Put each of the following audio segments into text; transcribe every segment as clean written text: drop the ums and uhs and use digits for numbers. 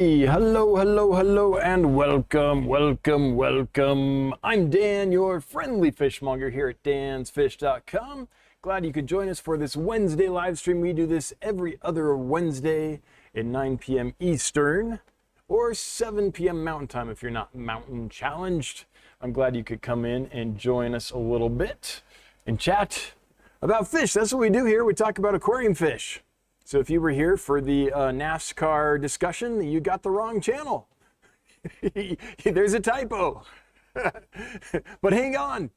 Hello, and welcome. I'm Dan, your friendly fishmonger here at dansfish.com. Glad you could join us for this Wednesday live stream. We do this every other Wednesday at 9 p.m. Eastern or 7 p.m. Mountain Time if you're not mountain challenged. I'm glad you could come in and join us a little bit and chat about fish. That's what we do here. We talk about aquarium fish. So if you were here for the NASCAR discussion, you got the wrong channel. There's a typo. But hang on,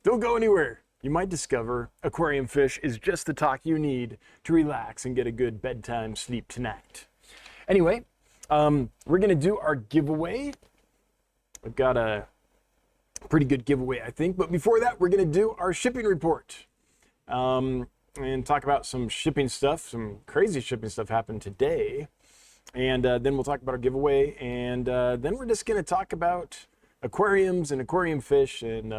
don't go anywhere. You might discover aquarium fish is just the talk you need to relax and get a good bedtime sleep tonight. Anyway, we're gonna do our giveaway. I've got a pretty good giveaway, I think. But before that, we're gonna do our shipping report. And talk about some shipping stuff. Some crazy shipping stuff happened today. And then we'll talk about our giveaway. And then we're just going to talk about aquariums and aquarium fish and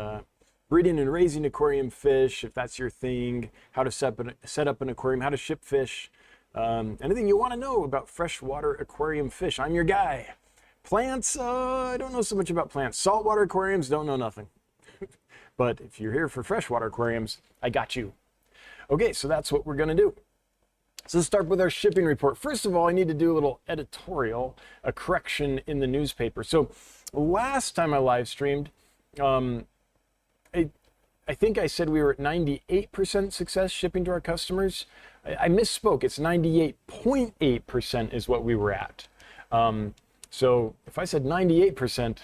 breeding and raising aquarium fish, if that's your thing, how to set up an aquarium, how to ship fish, anything you want to know about freshwater aquarium fish. I'm your guy. Plants, I don't know so much about plants. Saltwater aquariums, don't know nothing. But if you're here for freshwater aquariums, I got you. Okay, so that's what we're going to do. So let's start with our shipping report. First of all, I need to do a little editorial, a correction in the newspaper. So last time I live streamed, I think I said we were at 98% success shipping to our customers. I misspoke. It's 98.8% is what we were at. So if I said 98%,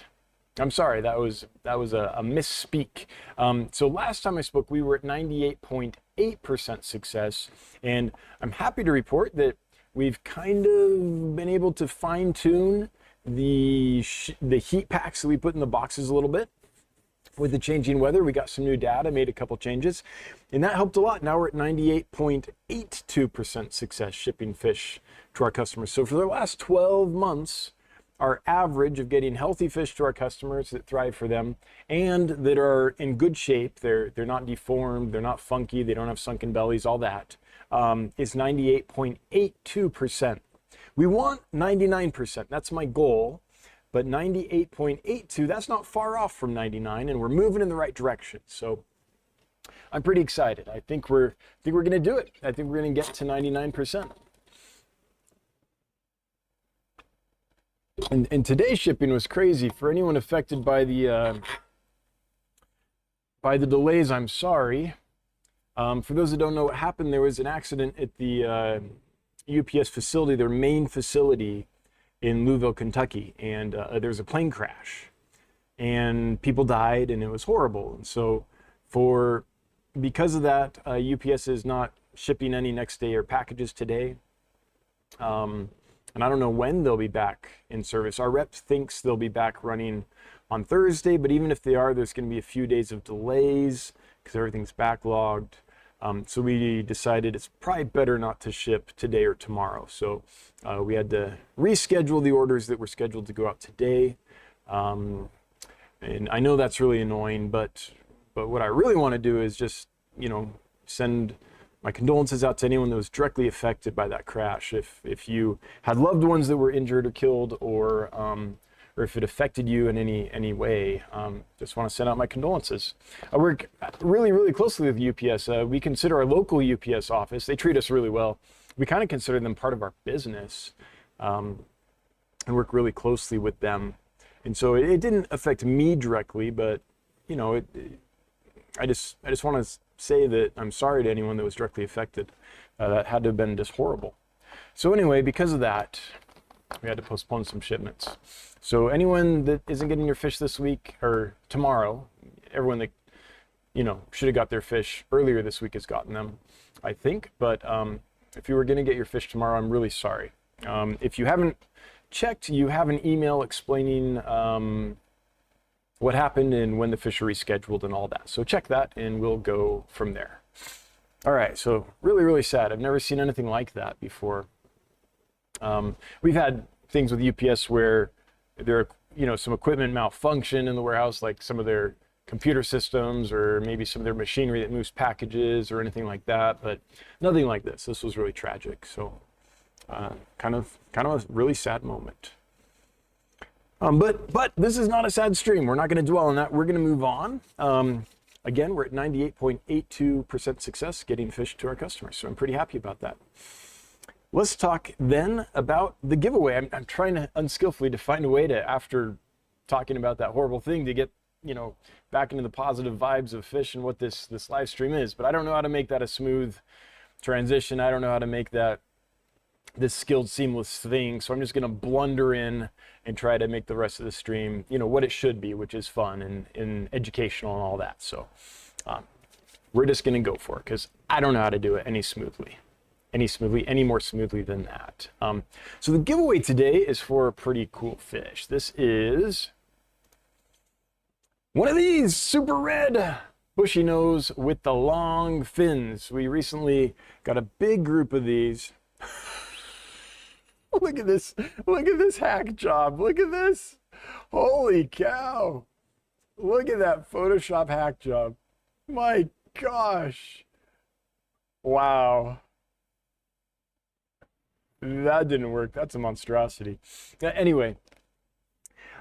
I'm sorry, that was a misspeak. So last time I spoke, we were at 98.8% success, and I'm happy to report that we've kind of been able to fine-tune the heat packs that we put in the boxes a little bit. With the changing weather, we got some new data, made a couple changes, and that helped a lot. Now we're at 98.82% success shipping fish to our customers. So for the last 12 months, our average of getting healthy fish to our customers that thrive for them and that are in good shape, they're not deformed, they're not funky, they don't have sunken bellies, all that, is 98.82%. We want 99%, that's my goal, but 98.82, that's not far off from 99, and we're moving in the right direction. So I'm pretty excited. I think we're gonna do it. I think we're gonna get to 99%. And today's shipping was crazy. For anyone affected by the delays, I'm sorry. For those that don't know what happened, there was an accident at the UPS facility, their main facility in Louisville, Kentucky, and there was a plane crash, and people died, and it was horrible. And so, because of that, UPS is not shipping any next day or packages today. And I don't know when they'll be back in service. Our rep thinks they'll be back running on Thursday, but even if they are, there's going to be a few days of delays because everything's backlogged. So we decided it's probably better not to ship today or tomorrow. So we had to reschedule the orders that were scheduled to go out today. And I know that's really annoying, but what I really want to do is just, send my condolences out to anyone that was directly affected by that crash. If you had loved ones that were injured or killed, or if it affected you in any way, just want to send out my condolences. I work really closely with UPS. We consider our local UPS office, they treat us really well. We kind of consider them part of our business, and work really closely with them. And so it didn't affect me directly, but I just want to say that I'm sorry to anyone that was directly affected. That had to have been just horrible. So anyway, because of that, we had to postpone some shipments. So anyone that isn't getting your fish this week or tomorrow, everyone that should have got their fish earlier this week has gotten them, I think. But if you were going to get your fish tomorrow, I'm really sorry. If you haven't checked, you have an email explaining what happened and when the fish are rescheduled and all that. So check that and we'll go from there. All right, so really sad. I've never seen anything like that before. We've had things with UPS where there are, some equipment malfunction in the warehouse, like some of their computer systems or maybe some of their machinery that moves packages or anything like that, but nothing like this. This was really tragic. So kind of a really sad moment. But this is not a sad stream. We're not going to dwell on that. We're going to move on. Again, we're at 98.82% success getting fish to our customers, so I'm pretty happy about that. Let's talk then about the giveaway. I'm trying to unskillfully to find a way to, after talking about that horrible thing, to get, you know, back into the positive vibes of fish and what this live stream is. But I don't know how to make that a smooth transition. I don't know how to make that this skilled, seamless thing. So I'm just going to blunder in and try to make the rest of the stream, you know, what it should be, which is fun and educational and all that. So we're just going to go for it because I don't know how to do it any more smoothly than that. So the giveaway today is for a pretty cool fish. This is one of these super red Bushynose with the long fins. We recently got a big group of these. Look at this hack job. Look at this. Holy cow. Look at that Photoshop hack job. My gosh. Wow. That didn't work. That's a monstrosity. Anyway,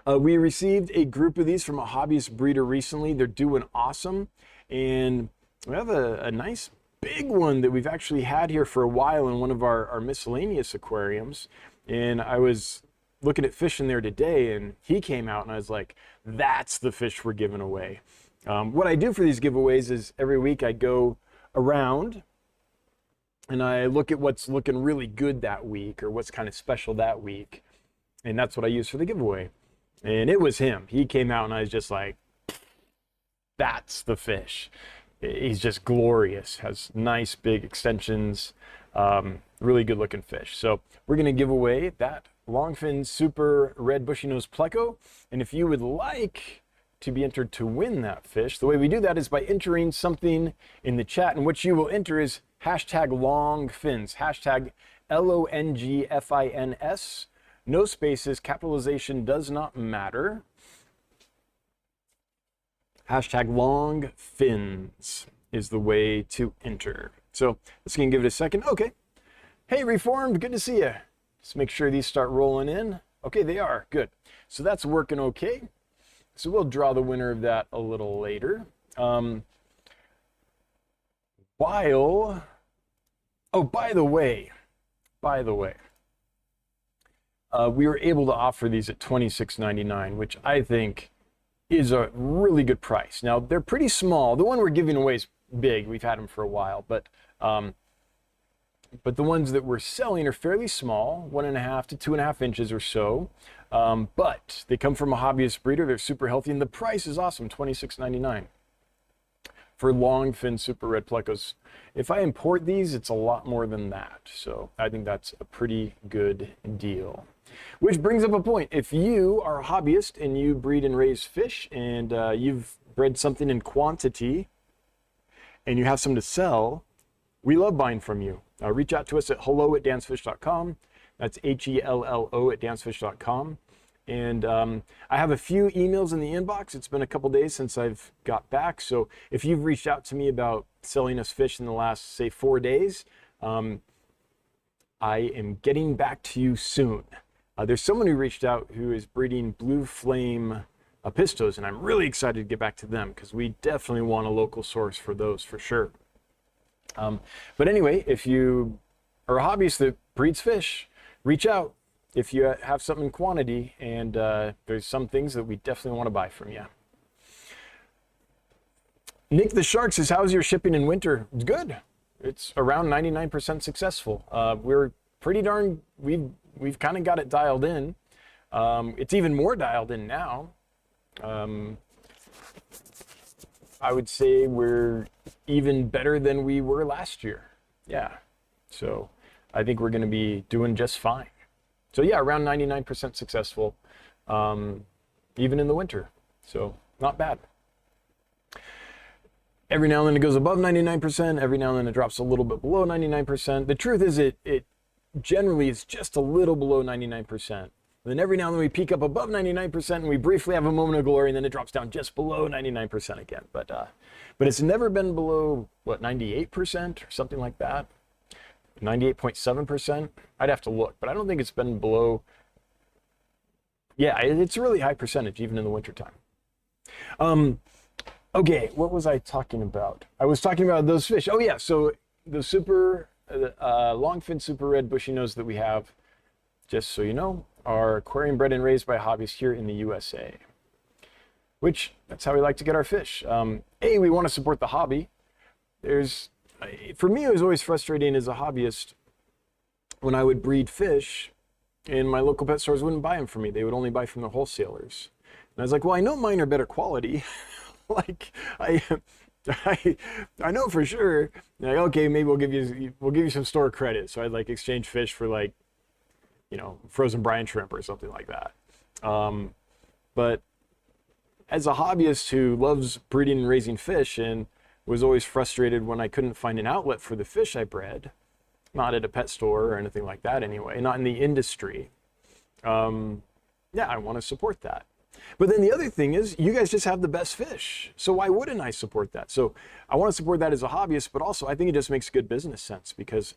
we received a group of these from a hobbyist breeder recently. They're doing awesome. And we have a nice big one that we've actually had here for a while in one of our miscellaneous aquariums. And I was looking at fish in there today, and he came out, and I was like, that's the fish we're giving away. What I do for these giveaways is every week I go around and I look at what's looking really good that week or what's kind of special that week. And that's what I use for the giveaway. And it was him. He came out and I was just like, that's the fish. He's just glorious, has nice big extensions, really good looking fish. So we're gonna give away that longfin super red Bushynose Pleco. And if you would like to be entered to win that fish, the way we do that is by entering something in the chat, and what you will enter is hashtag longfins, hashtag LONGFINS, no spaces, capitalization does not matter. Hashtag long fins is the way to enter. So let's give it a second. Okay. Hey, Reformed, good to see you. Let's make sure these start rolling in. Okay, they are. Good. So that's working okay. So we'll draw the winner of that a little later. Oh, by the way, we were able to offer these at $26.99, which I think is a really good price. Now, they're pretty small. The one we're giving away is big. We've had them for a while, but the ones that we're selling are fairly small, 1.5 to 2.5 inches or so. But they come from a hobbyist breeder. They're super healthy, and the price is awesome, $26.99 for long fin super red plecos. If I import these, it's a lot more than that. So I think that's a pretty good deal. Which brings up a point. If you are a hobbyist and you breed and raise fish and you've bred something in quantity and you have some to sell, we love buying from you. Reach out to us at hello@dansfish.com. That's HELLO@dansfish.com. And I have a few emails in the inbox. It's been a couple days since I've got back. So if you've reached out to me about selling us fish in the last, say, 4 days, I am getting back to you soon. There's someone who reached out who is breeding blue flame pistos, and I'm really excited to get back to them because we definitely want a local source for those for sure. But anyway, if you are a hobbyist that breeds fish, reach out if you have something in quantity, and there's some things that we definitely want to buy from you. Nick the Shark says, how's your shipping in winter? It's good. It's around 99% successful. We're pretty darn, we've kind of got it dialed in. It's even more dialed in now. I would say we're even better than we were last year. Yeah. So I think we're going to be doing just fine. So yeah, around 99% successful, even in the winter. So not bad. Every now and then it goes above 99%. Every now and then it drops a little bit below 99%. The truth is it generally is just a little below 99%. Then every now and then we peak up above 99% and we briefly have a moment of glory, and then it drops down just below 99% again. But it's never been below, what, 98% or something like that? 98.7%? I'd have to look, but I don't think it's been below, Yeah, it's a really high percentage, even in the wintertime. Okay, what was I talking about? I was talking about those fish. Oh yeah, so the super longfin super red Bushynose that we have, just so you know, are aquarium bred and raised by hobbyists here in the USA. Which, that's how we like to get our fish. We want to support the hobby. For me, it was always frustrating as a hobbyist when I would breed fish and my local pet stores wouldn't buy them for me. They would only buy from the wholesalers. And I was like, well, I know mine are better quality. Like, I know for sure. Like, okay, maybe we'll give you some store credit. So I'd like exchange fish for, like, you know, frozen brine shrimp or something like that. But as a hobbyist who loves breeding and raising fish and was always frustrated when I couldn't find an outlet for the fish I bred, not at a pet store or anything like that anyway, not in the industry, yeah, I want to support that. But then the other thing is, you guys just have the best fish. So why wouldn't I support that? So I want to support that as a hobbyist, but also I think it just makes good business sense because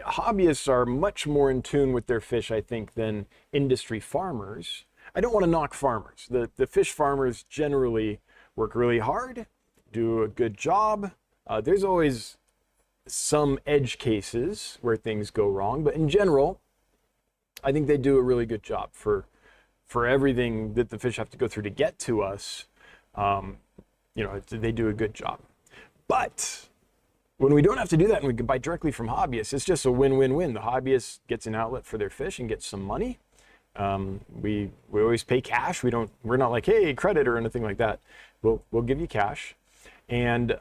hobbyists are much more in tune with their fish, I think, than industry farmers. I don't want to knock farmers. The fish farmers generally work really hard, do a good job. There's always some edge cases where things go wrong, but in general, I think they do a really good job for everything that the fish have to go through to get to us. You know, they do a good job. But when we don't have to do that and we can buy directly from hobbyists, it's just a win-win-win. The hobbyist gets an outlet for their fish and gets some money. We always pay cash. We're not like, hey, credit or anything like that. We'll give you cash. And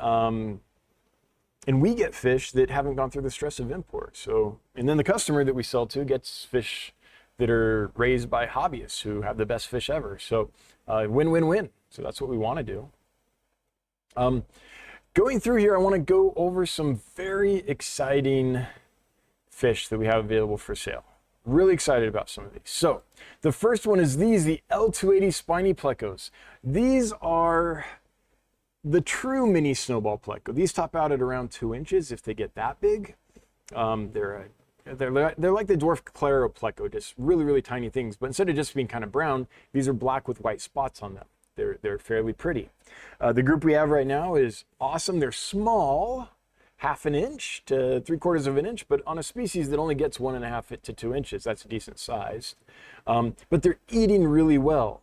we get fish that haven't gone through the stress of import. So, and then the customer that we sell to gets fish that are raised by hobbyists who have the best fish ever. So win-win-win. So that's what we want to do. Going through here, I want to go over some very exciting fish that we have available for sale. Really excited about some of these. So the first one is the L280 spiny Plecos. These are the true mini snowball Pleco. These top out at around 2 inches if they get that big. They're like the dwarf Claro Pleco, just really, really tiny things. But instead of just being kind of brown, these are black with white spots on them. They're fairly pretty. The group we have right now is awesome. They're small, 1/2 inch to 3/4 of an inch, but on a species that only gets 1.5 to 2 inches, that's a decent size. But they're eating really well.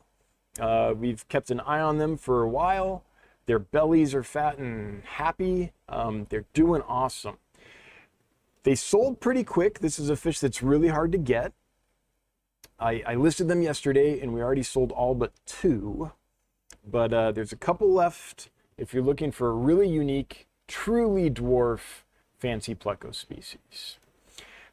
We've kept an eye on them for a while. Their bellies are fat and happy. They're doing awesome. They sold pretty quick. This is a fish that's really hard to get. I listed them yesterday and we already sold all but 2. But there's a couple left if you're looking for a really unique, truly dwarf fancy Pleco species.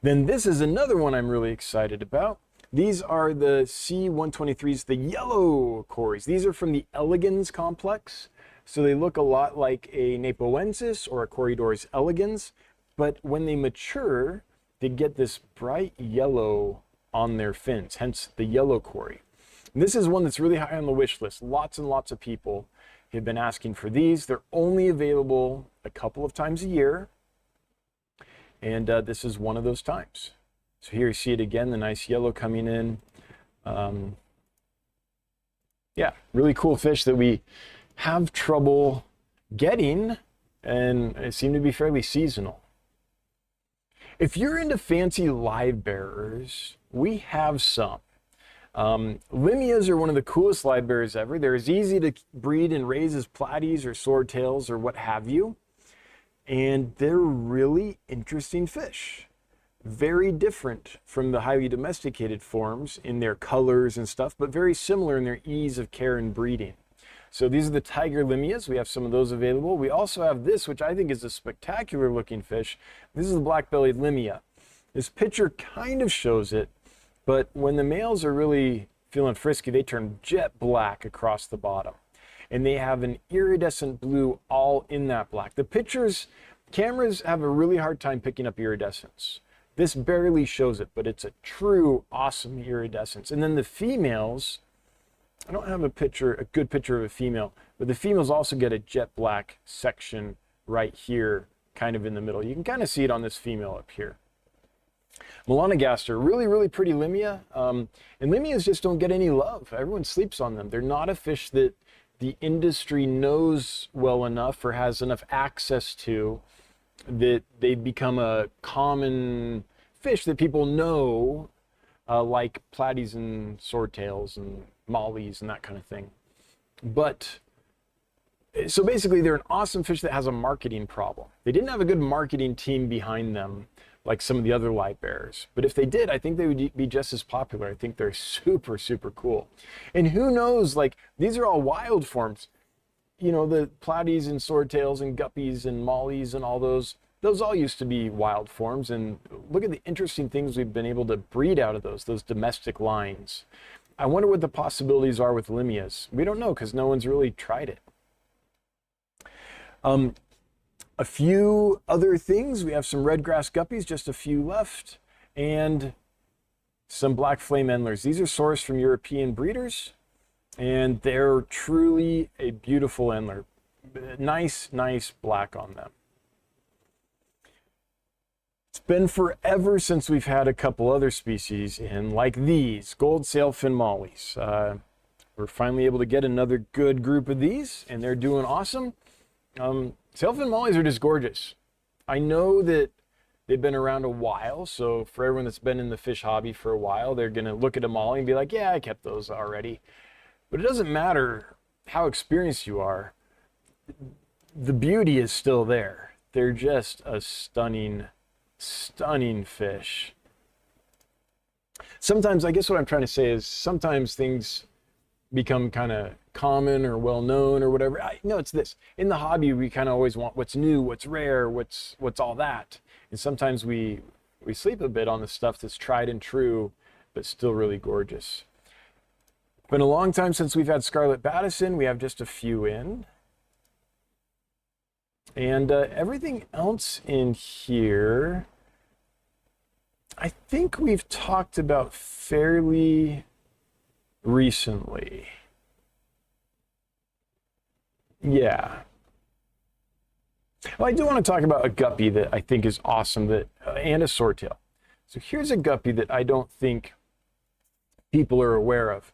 Then this is another one I'm really excited about. These are the C123s, the yellow cories. These are from the elegans complex. So they look a lot like a Napoensis or a Corydoras elegans, but when they mature, they get this bright yellow on their fins, hence the yellow cory. And this is one that's really high on the wish list. Lots and lots of people have been asking for these. They're only available a couple of times a year, and this is one of those times. So here you see it again, the nice yellow coming in. Yeah, really cool fish that we have trouble getting, and it seem to be fairly seasonal. If you're into fancy live bearers, we have some. Limias are one of the coolest live bearers ever. They're as easy to breed and raise as platies or swordtails or what have you. And they're really interesting fish. Very different from the highly domesticated forms in their colors and stuff, but very similar in their ease of care and breeding. So these are the tiger limias. We have some of those available. We also have this, which I think is a spectacular looking fish. This is the black-bellied limia. This picture kind of shows it, but when the males are really feeling frisky, they turn jet black across the bottom. And they have an iridescent blue all in that black. The cameras have a really hard time picking up iridescence. This barely shows it, but it's a true awesome iridescence. And then the females, I don't have a good picture of a female, but the females also get a jet black section right here, kind of in the middle. You can kind of see it on this female up here. Melanogaster, really, really pretty limia. And limias just don't get any love. Everyone sleeps on them. They're not a fish that the industry knows well enough or has enough access to that they become a common fish that people know, like platies and swordtails and mollies and that kind of thing. But so basically they're an awesome fish that has a marketing problem. They didn't have a good marketing team behind them like some of the other light bearers. But if they did, I think they would be just as popular. I think they're super, super cool. And who knows, like these are all wild forms. You know, the platies and swordtails and guppies and mollies and all those all used to be wild forms. And look at the interesting things we've been able to breed out of those domestic lines. I wonder what the possibilities are with limias. We don't know because no one's really tried it. A few other things. We have some red grass guppies, just a few left, and some black flame endlers. These are sourced from European breeders, and they're truly a beautiful endler. Nice, nice black on them. It's been forever since we've had a couple other species in, like these, gold sailfin mollies. We're finally able to get another good group of these, and they're doing awesome. Sailfin mollies are just gorgeous. I know that they've been around a while, so for everyone that's been in the fish hobby for a while, they're gonna look at a molly and be like, yeah, I kept those already. But it doesn't matter how experienced you are, the beauty is still there. They're just a stunning, stunning fish. Sometimes, I guess what I'm trying to say is sometimes things become kind of common or well known or whatever. No, it's this. In the hobby, we kind of always want what's new, what's rare, what's all that. And sometimes we sleep a bit on the stuff that's tried and true, but still really gorgeous. Been a long time since we've had scarlet battison. We have just a few in. And everything else in here, I think we've talked about fairly recently. Yeah. Well, I do want to talk about a guppy that I think is awesome, and a swordtail. So here's a guppy that I don't think people are aware of.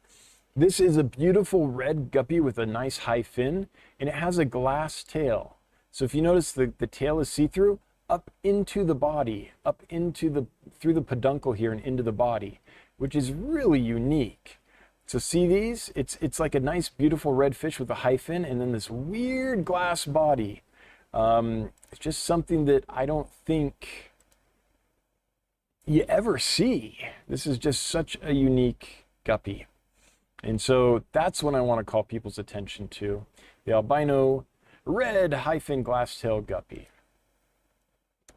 This is a beautiful red guppy with a nice high fin, and it has a glass tail. So if you notice the tail is see-through, up into the body, through the peduncle here and into the body, which is really unique. So see these? It's like a nice, beautiful red fish with a high fin and then this weird glass body. It's just something that I don't think you ever see. This is just such a unique guppy. And so that's what I want to call people's attention to. The albino red high fin glass tail guppy.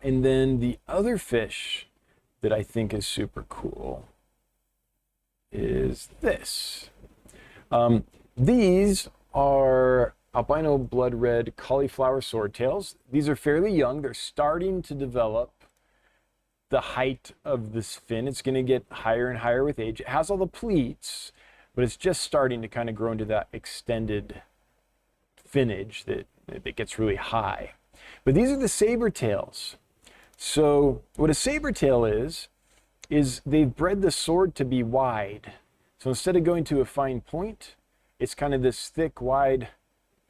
And then the other fish that I think is super cool is this. These are albino blood red cauliflower swordtails. These are fairly young. They're starting to develop the height of this fin. It's going to get higher and higher with age. It has all the pleats, but it's just starting to kind of grow into that extended finnage that gets really high. But these are the saber tails. So what a saber tail is they've bred the sword to be wide. So instead of going to a fine point, it's kind of this thick, wide,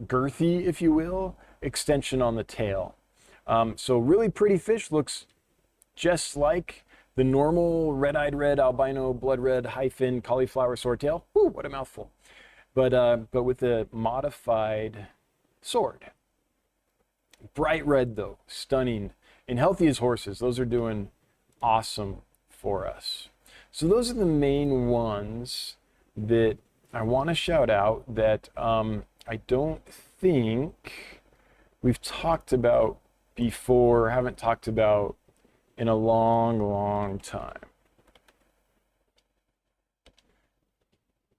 girthy, if you will, extension on the tail. So really pretty fish, looks just like the normal red-eyed red albino blood red high fin cauliflower swordtail. Whew, what a mouthful. But with a modified sword. Bright red though, stunning, and healthy as horses. Those are doing awesome for us. So those are the main ones that I want to shout out that I don't think we've talked about before, haven't talked about in a long, long time.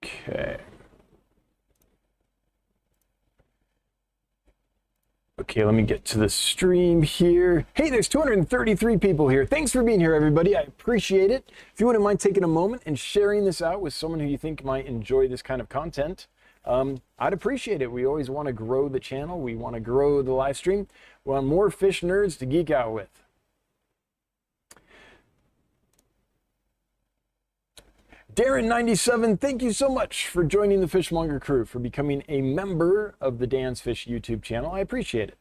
Okay. Okay, let me get to the stream here. Hey, there's 233 people here. Thanks for being here, everybody. I appreciate it. If you wouldn't mind taking a moment and sharing this out with someone who you think might enjoy this kind of content, I'd appreciate it. We always want to grow the channel. We want to grow the live stream. We want more fish nerds to geek out with. Darren97, thank you so much for joining the Fishmonger crew, for becoming a member of the Dan's Fish YouTube channel. I appreciate it.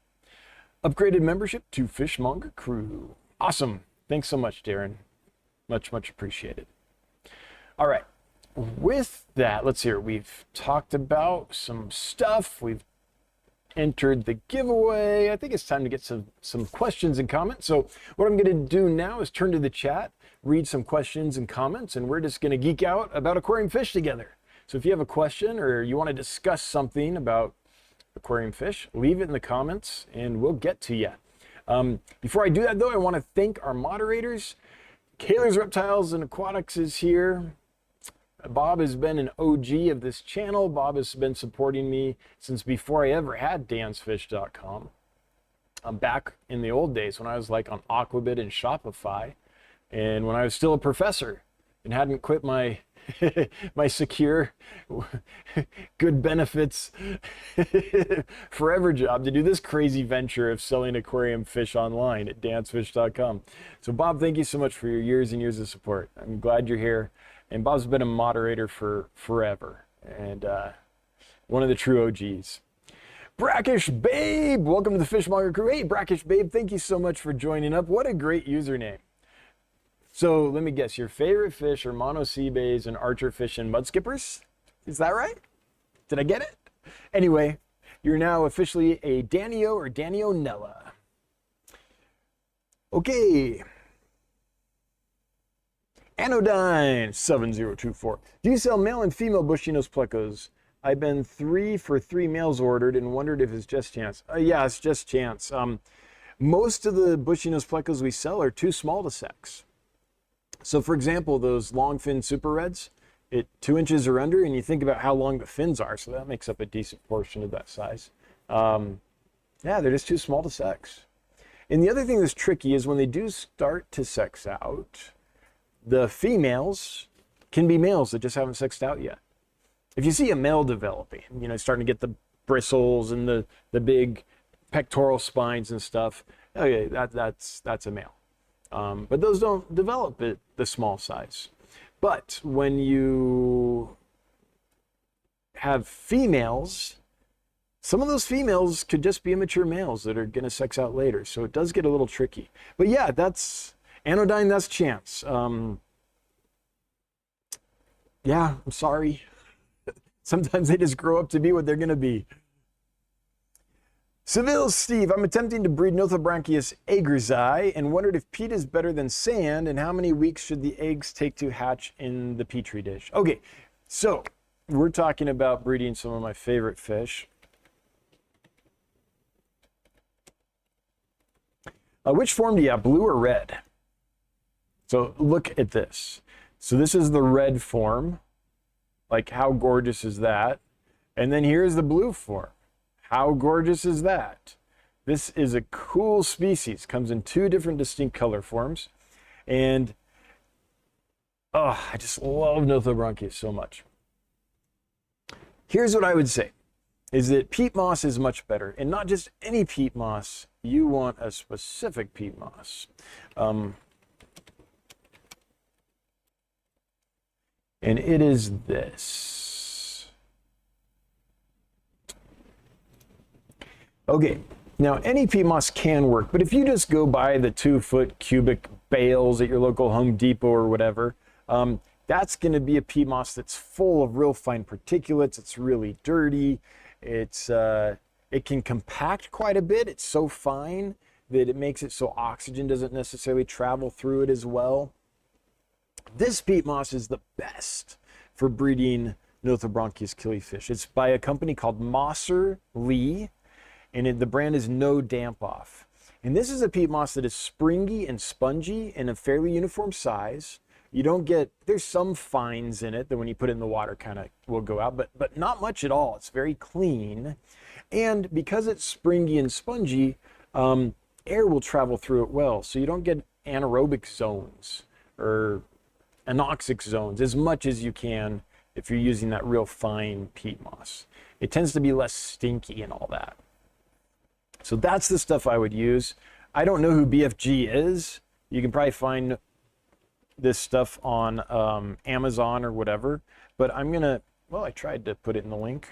Upgraded membership to Fishmonger crew. Awesome. Thanks so much, Darren. Much, much appreciated. All right. With that, let's hear. We've talked about some stuff. We've entered the giveaway. I think it's time to get some questions and comments. So what I'm going to do now is turn to the chat, read some questions and comments, and we're just going to geek out about aquarium fish together. So if you have a question or you want to discuss something about aquarium fish, leave it in the comments and we'll get to you. Before I do that though, I want to thank our moderators. Kaler's Reptiles and Aquatics is here. Bob has been an OG of this channel. Bob has been supporting me since before I ever had dansfish.com. Back in the old days when I was like on Aquabit and Shopify, and when I was still a professor and hadn't quit my my secure, good benefits forever job to do this crazy venture of selling aquarium fish online at dansfish.com. So Bob, thank you so much for your years and years of support. I'm glad you're here. And Bob's been a moderator for forever, and one of the true OGs. Brackish Babe, welcome to the Fishmonger crew. Hey, Brackish Babe, thank you so much for joining up. What a great username. So let me guess, your favorite fish are mono sea bays and archer fish and mud skippers? Is that right? Did I get it? Anyway, you're now officially a Danio or Danionella. Okay. Anodyne 7024. Do you sell male and female Bushynose Plecos? I've been 3 for 3 males ordered and wondered if it's just chance. Yeah, it's just chance. Most of the Bushynose Plecos we sell are too small to sex. So for example, those long fin super reds, 2 inches or under, and you think about how long the fins are, so that makes up a decent portion of that size. Yeah, they're just too small to sex. And the other thing that's tricky is when they do start to sex out, the females can be males that just haven't sexed out yet. If you see a male developing, you know, starting to get the bristles and the big pectoral spines and stuff, okay, that's a male. But those don't develop at the small size. But when you have females, some of those females could just be immature males that are going to sex out later. So it does get a little tricky. But yeah, that's Anodyne, that's chance. Yeah, I'm sorry. Sometimes they just grow up to be what they're going to be. Seville Steve, I'm attempting to breed Nothobranchius agrizi and wondered if peat is better than sand and how many weeks should the eggs take to hatch in the petri dish. Okay, so we're talking about breeding some of my favorite fish. Which form do you have, blue or red? So look at this. So this is the red form. Like, how gorgeous is that? And then here's the blue form. How gorgeous is that? This is a cool species. Comes in 2 different distinct color forms. And, oh, I just love Nothobranchius so much. Here's what I would say, is that peat moss is much better. And not just any peat moss. You want a specific peat moss. And it is this. Okay, now any peat moss can work, but if you just go buy the 2-foot cubic bales at your local Home Depot or whatever, that's going to be a peat moss that's full of real fine particulates. It's really dirty. It can compact quite a bit. It's so fine that it makes it so oxygen doesn't necessarily travel through it as well. This peat moss is the best for breeding Nothobranchius killifish. It's by a company called Mosser Lee, and the brand is No Damp Off. And this is a peat moss that is springy and spongy in a fairly uniform size. You don't get, there's some fines in it that when you put it in the water kind of will go out, but not much at all. It's very clean. And because it's springy and spongy, air will travel through it well. So you don't get anaerobic zones or anoxic zones as much as you can if you're using that real fine peat moss. It tends to be less stinky and all that. So that's the stuff I would use. I don't know who BFG is. You can probably find this stuff on Amazon or whatever, but I'm gonna, well, I tried to put it in the link.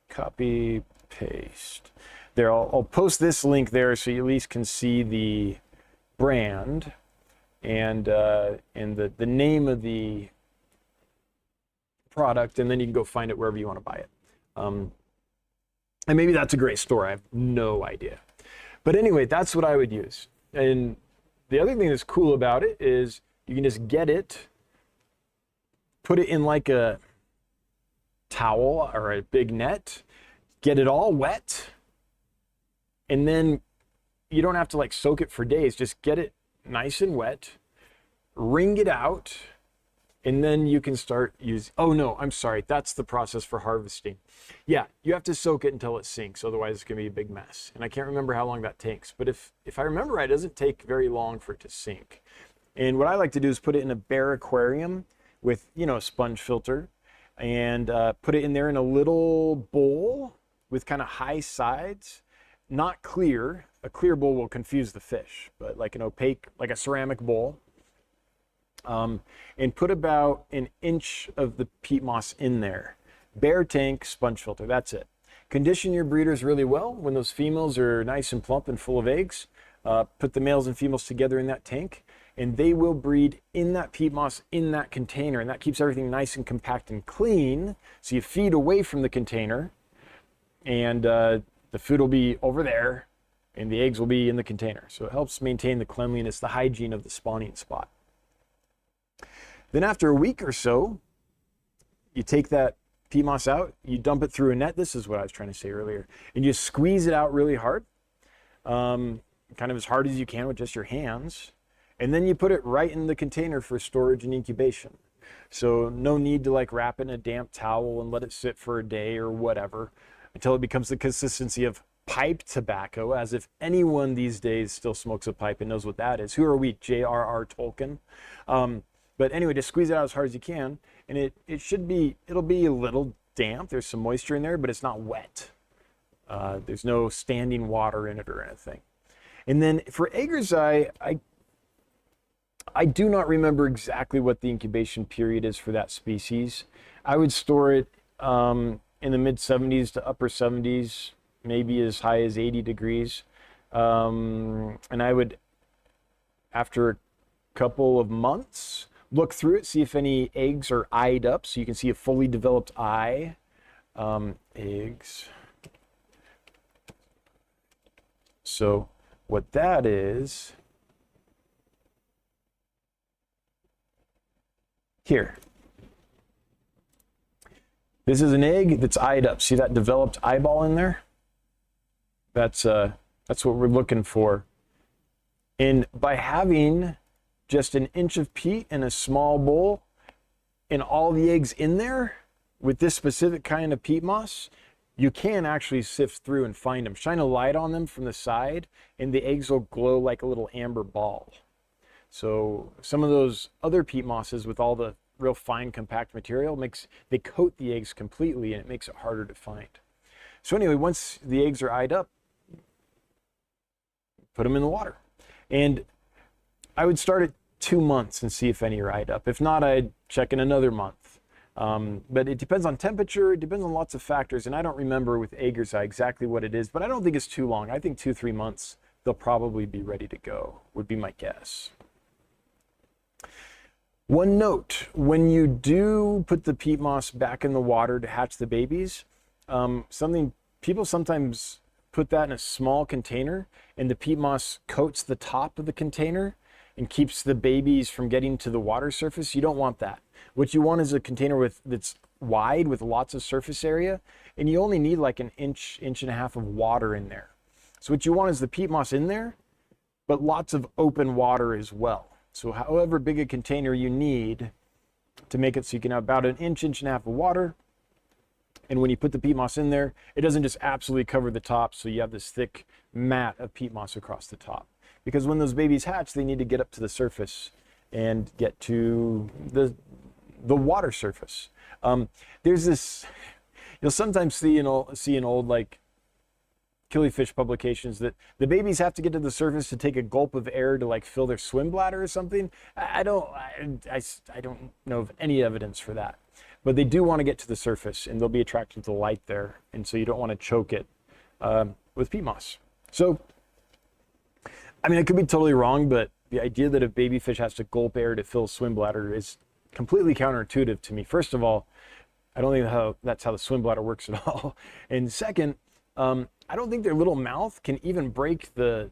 Copy, paste. There, I'll post this link there so you at least can see the brand and the name of the product, and then you can go find it wherever you want to buy it. And maybe that's a great store. I have no idea. But anyway, that's what I would use. And the other thing that's cool about it is you can just get it, put it in like a towel or a big net, get it all wet, and then you don't have to like soak it for days. Just get it nice and wet, wring it out, and then you can start using, oh no, I'm sorry, that's the process for harvesting. Yeah, you have to soak it until it sinks, otherwise it's gonna be a big mess. And I can't remember how long that takes, but if I remember right, it doesn't take very long for it to sink. And what I like to do is put it in a bare aquarium with, you know, a sponge filter, and put it in there in a little bowl with kind of high sides, not clear. A clear bowl will confuse the fish, but like an opaque, like a ceramic bowl. And put about an inch of the peat moss in there. Bare tank, sponge filter, that's it. Condition your breeders really well. When those females are nice and plump and full of eggs, put the males and females together in that tank, and they will breed in that peat moss in that container, and that keeps everything nice and compact and clean. So you feed away from the container, and the food will be over there, and the eggs will be in the container. So it helps maintain the cleanliness, the hygiene of the spawning spot. Then after a week or so, you take that peat moss out, you dump it through a net. This is what I was trying to say earlier. And you squeeze it out really hard, kind of as hard as you can with just your hands. And then you put it right in the container for storage and incubation. So no need to like wrap it in a damp towel and let it sit for a day or whatever until it becomes the consistency of pipe tobacco, as if anyone these days still smokes a pipe and knows what that is. Who are we, J.R.R. Tolkien? But anyway, just squeeze it out as hard as you can, and it'll be a little damp. There's some moisture in there, but it's not wet. There's no standing water in it or anything. And then for Ager's Eye, I do not remember exactly what the incubation period is for that species. I would store it in the mid 70s to upper 70s, maybe as high as 80 degrees. And I would, after a couple of months, look through it, see if any eggs are eyed up, so you can see a fully developed eye. Eggs. So what that is, here. This is an egg that's eyed up. See that developed eyeball in there? That's what we're looking for. And by having just an inch of peat in a small bowl and all the eggs in there with this specific kind of peat moss, you can actually sift through and find them. Shine a light on them from the side and the eggs will glow like a little amber ball. So some of those other peat mosses with all the real fine compact material they coat the eggs completely, and it makes it harder to find. So anyway, once the eggs are eyed up, put them in the water. And I would start at 2 months and see if any are eyed up. If not, I'd check in another month. But it depends on temperature, it depends on lots of factors, and I don't remember with Ager's Eye exactly what it is, but I don't think it's too long. I think 2-3 months, they'll probably be ready to go, would be my guess. One note, when you do put the peat moss back in the water to hatch the babies, people sometimes put that in a small container, and the peat moss coats the top of the container and keeps the babies from getting to the water surface. You don't want that. What you want is a container that's wide with lots of surface area, and you only need like an inch and a half of water in there. So what you want is the peat moss in there, but lots of open water as well. So however big a container you need to make it so you can have about an inch and a half of water. And when you put the peat moss in there, it doesn't just absolutely cover the top, so you have this thick mat of peat moss across the top. Because when those babies hatch, they need to get up to the surface and get to the water surface. There's this, you'll sometimes see an old like killifish publications that the babies have to get to the surface to take a gulp of air to like fill their swim bladder or something. I don't know of any evidence for that, but they do want to get to the surface and they'll be attracted to the light there, and so you don't want to choke it with peat moss. So, I mean, I could be totally wrong, but the idea that a baby fish has to gulp air to fill a swim bladder is completely counterintuitive to me. First of all, I don't think that's how the swim bladder works at all. And second, I don't think their little mouth can even break the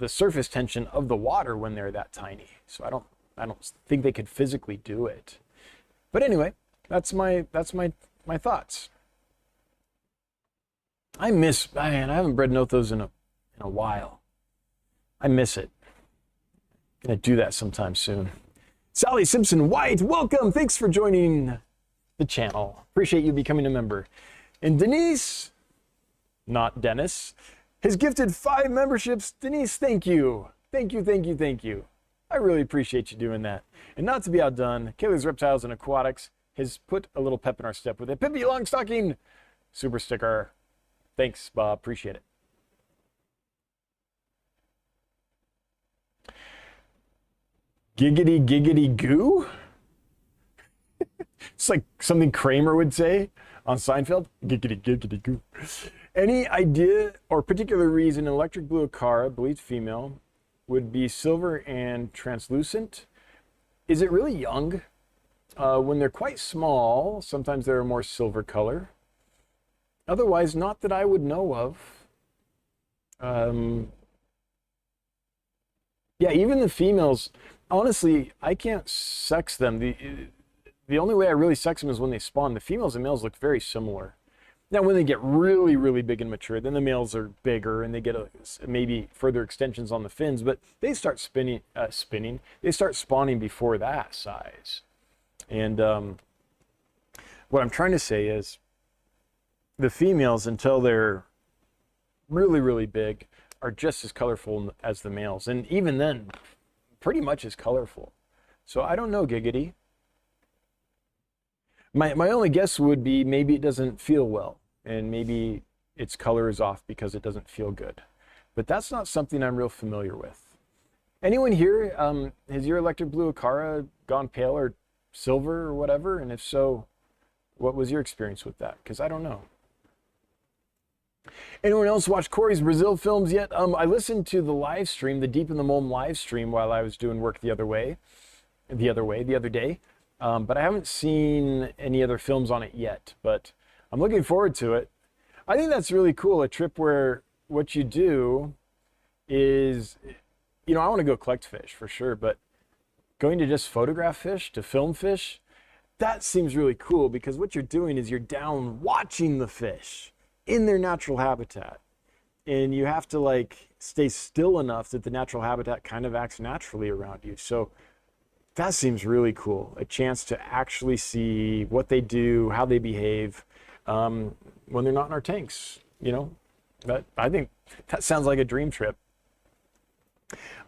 surface tension of the water when they're that tiny. So I don't think they could physically do it. But anyway, that's my thoughts. Man, I haven't bred nothos in a while. I miss it. Gonna do that sometime soon. Sally Simpson White, welcome. Thanks for joining the channel. Appreciate you becoming a member. And Denise, not Dennis, has gifted 5 memberships. Denise, thank you. Thank you, thank you, thank you. I really appreciate you doing that. And not to be outdone, Kaylee's Reptiles and Aquatics has put a little pep in our step with a Pippi Longstocking super sticker. Thanks, Bob. Appreciate it. Giggity, giggity, goo? It's like something Kramer would say on Seinfeld. Giggity, giggity, goo. Any idea or particular reason electric blue acara, bleached female, would be silver and translucent? Is it really young? When they're quite small, sometimes they're a more silver color. Otherwise, not that I would know of. Yeah, even the females, honestly, I can't sex them. The only way I really sex them is when they spawn. The females and males look very similar. Now, when they get really, really big and mature, then the males are bigger and they get maybe further extensions on the fins, but they start spinning. They start spawning before that size. And what I'm trying to say is the females, until they're really, really big, are just as colorful as the males. And even then, pretty much as colorful. So I don't know, Giggity. My only guess would be maybe it doesn't feel well, and maybe its color is off because it doesn't feel good. But that's not something I'm real familiar with. Anyone here, has your electric blue acara gone pale or silver or whatever? And if so, what was your experience with that? Because I don't know. Anyone else watch Corey's Brazil films yet? I listened to the live stream, the Deep in the Mulm live stream, while I was doing work the other day. But I haven't seen any other films on it yet, but I'm looking forward to it. I think that's really cool, a trip where what you do is, I want to go collect fish for sure, but going to just photograph fish, to film fish, that seems really cool, because what you're doing is you're down watching the fish in their natural habitat. And you have to like stay still enough that the natural habitat kind of acts naturally around you. So that seems really cool. A chance to actually see what they do, how they behave when they're not in our tanks, I think that sounds like a dream trip.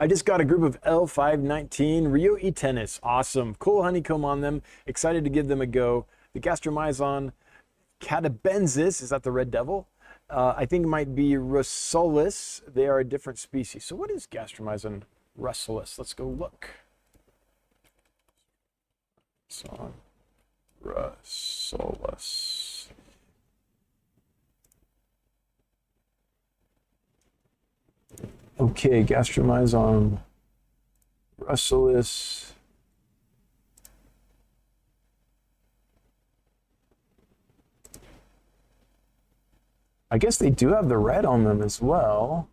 I just got a group of L519 Rio E tennis. Awesome. Cool honeycomb on them. Excited to give them a go. The Gastromyzon catabensis, is that the red devil? I think it might be Russolus. They are a different species. So what is Gastromyzon Russolus? Let's go look. So, Russolus. Okay, Gastromyzon Russolus. I guess they do have the red on them as well.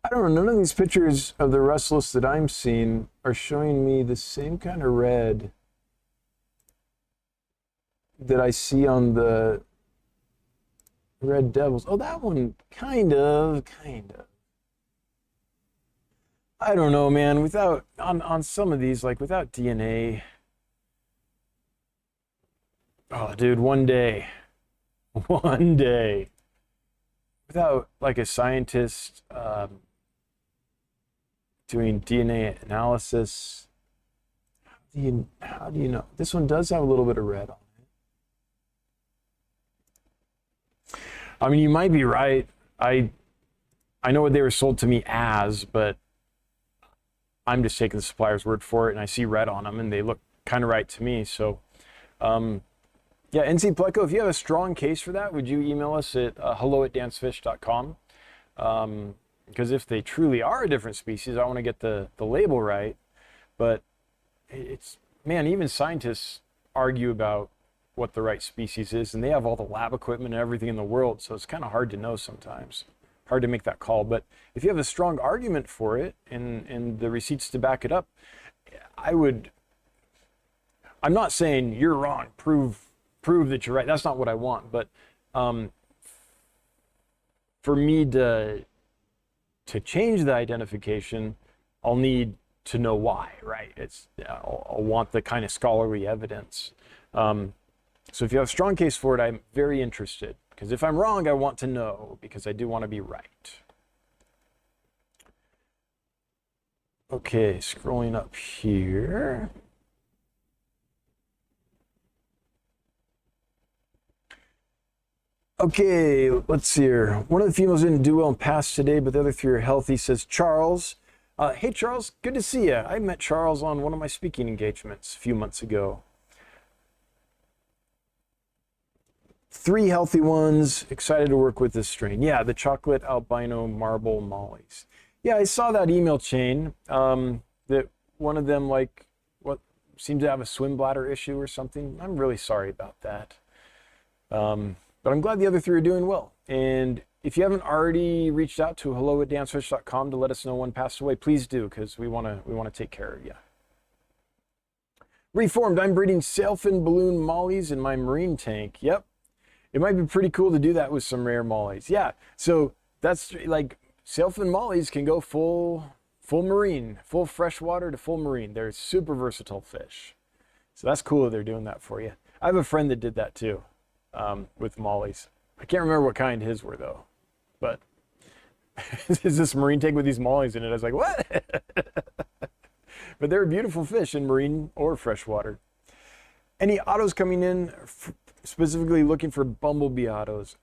I don't know, none of these pictures of the Russolus that I'm seeing are showing me the same kind of red that I see on the red devils. Oh, that one, kind of. I don't know, man, on some of these, like without DNA. Oh, dude, one day, without like a scientist doing DNA analysis, how do you know? This one does have a little bit of red on it. I mean, you might be right. I know what they were sold to me as, but I'm just taking the supplier's word for it, and I see red on them, and they look kind of right to me. So, yeah, NC Pleco, if you have a strong case for that, would you email us at hello@dancfish.com? Because if they truly are a different species, I want to get the label right. But it's, man, even scientists argue about what the right species is, and they have all the lab equipment and everything in the world, so it's kind of hard to know sometimes. Hard to make that call. But if you have a strong argument for it and the receipts to back it up, I'm not saying you're wrong, prove that you're right. That's not what I want. But for me to change the identification, I'll need to know why, right? I'll want the kind of scholarly evidence. So if you have a strong case for it, I'm very interested. Because if I'm wrong, I want to know, because I do want to be right. Okay, scrolling up here. Okay, let's see here. One of the females didn't do well and passed today, but the other three are healthy, says Charles. Hey, Charles, good to see you. I met Charles on one of my speaking engagements a few months ago. 3 healthy ones, excited to work with this strain. Yeah, the chocolate albino marble mollies. Yeah, I saw that email chain that one of them, like, what seemed to have a swim bladder issue or something. I'm really sorry about that. But I'm glad the other 3 are doing well. And if you haven't already reached out to hello@dancfish.com to let us know one passed away, please do, because we want to take care of you. Reformed, I'm breeding sailfin balloon mollies in my marine tank. Yep. It might be pretty cool to do that with some rare mollies. Yeah, so that's like sailfin mollies can go full marine, full freshwater to full marine. They're super versatile fish. So that's cool that they're doing that for you. I have a friend that did that too with mollies. I can't remember what kind his were though, but is this marine tank with these mollies in it? I was like, what? But they're beautiful fish in marine or freshwater. Any autos coming in? Specifically looking for bumblebee autos.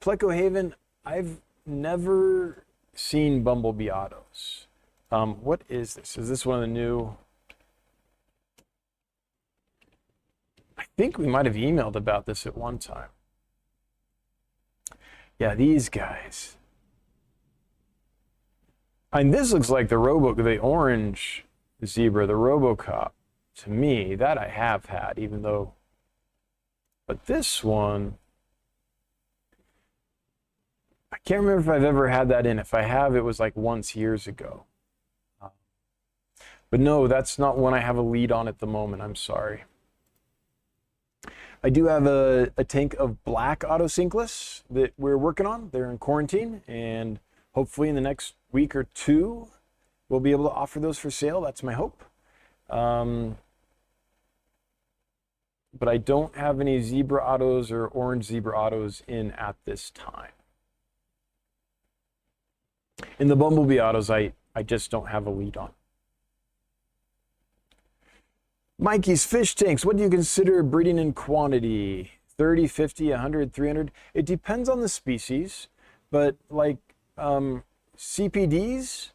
Pleco Haven, I've never seen bumblebee autos. What is this? Is this one of the new? I think we might have emailed about this at one time. Yeah, these guys. And this looks like the orange zebra, the RoboCop. To me, that I have had, even though. But this one, I can't remember if I've ever had that in. If I have, it was like once years ago. But no, that's not one I have a lead on at the moment. I'm sorry. I do have a tank of black autosynclus that we're working on. They're in quarantine, and hopefully in the next week or 2, we'll be able to offer those for sale. That's my hope. But I don't have any zebra autos or orange zebra autos in at this time. In the bumblebee autos, I just don't have a lead on. Mikey's fish tanks, what do you consider breeding in quantity? 30, 50, 100, 300? It depends on the species, but like CPDs,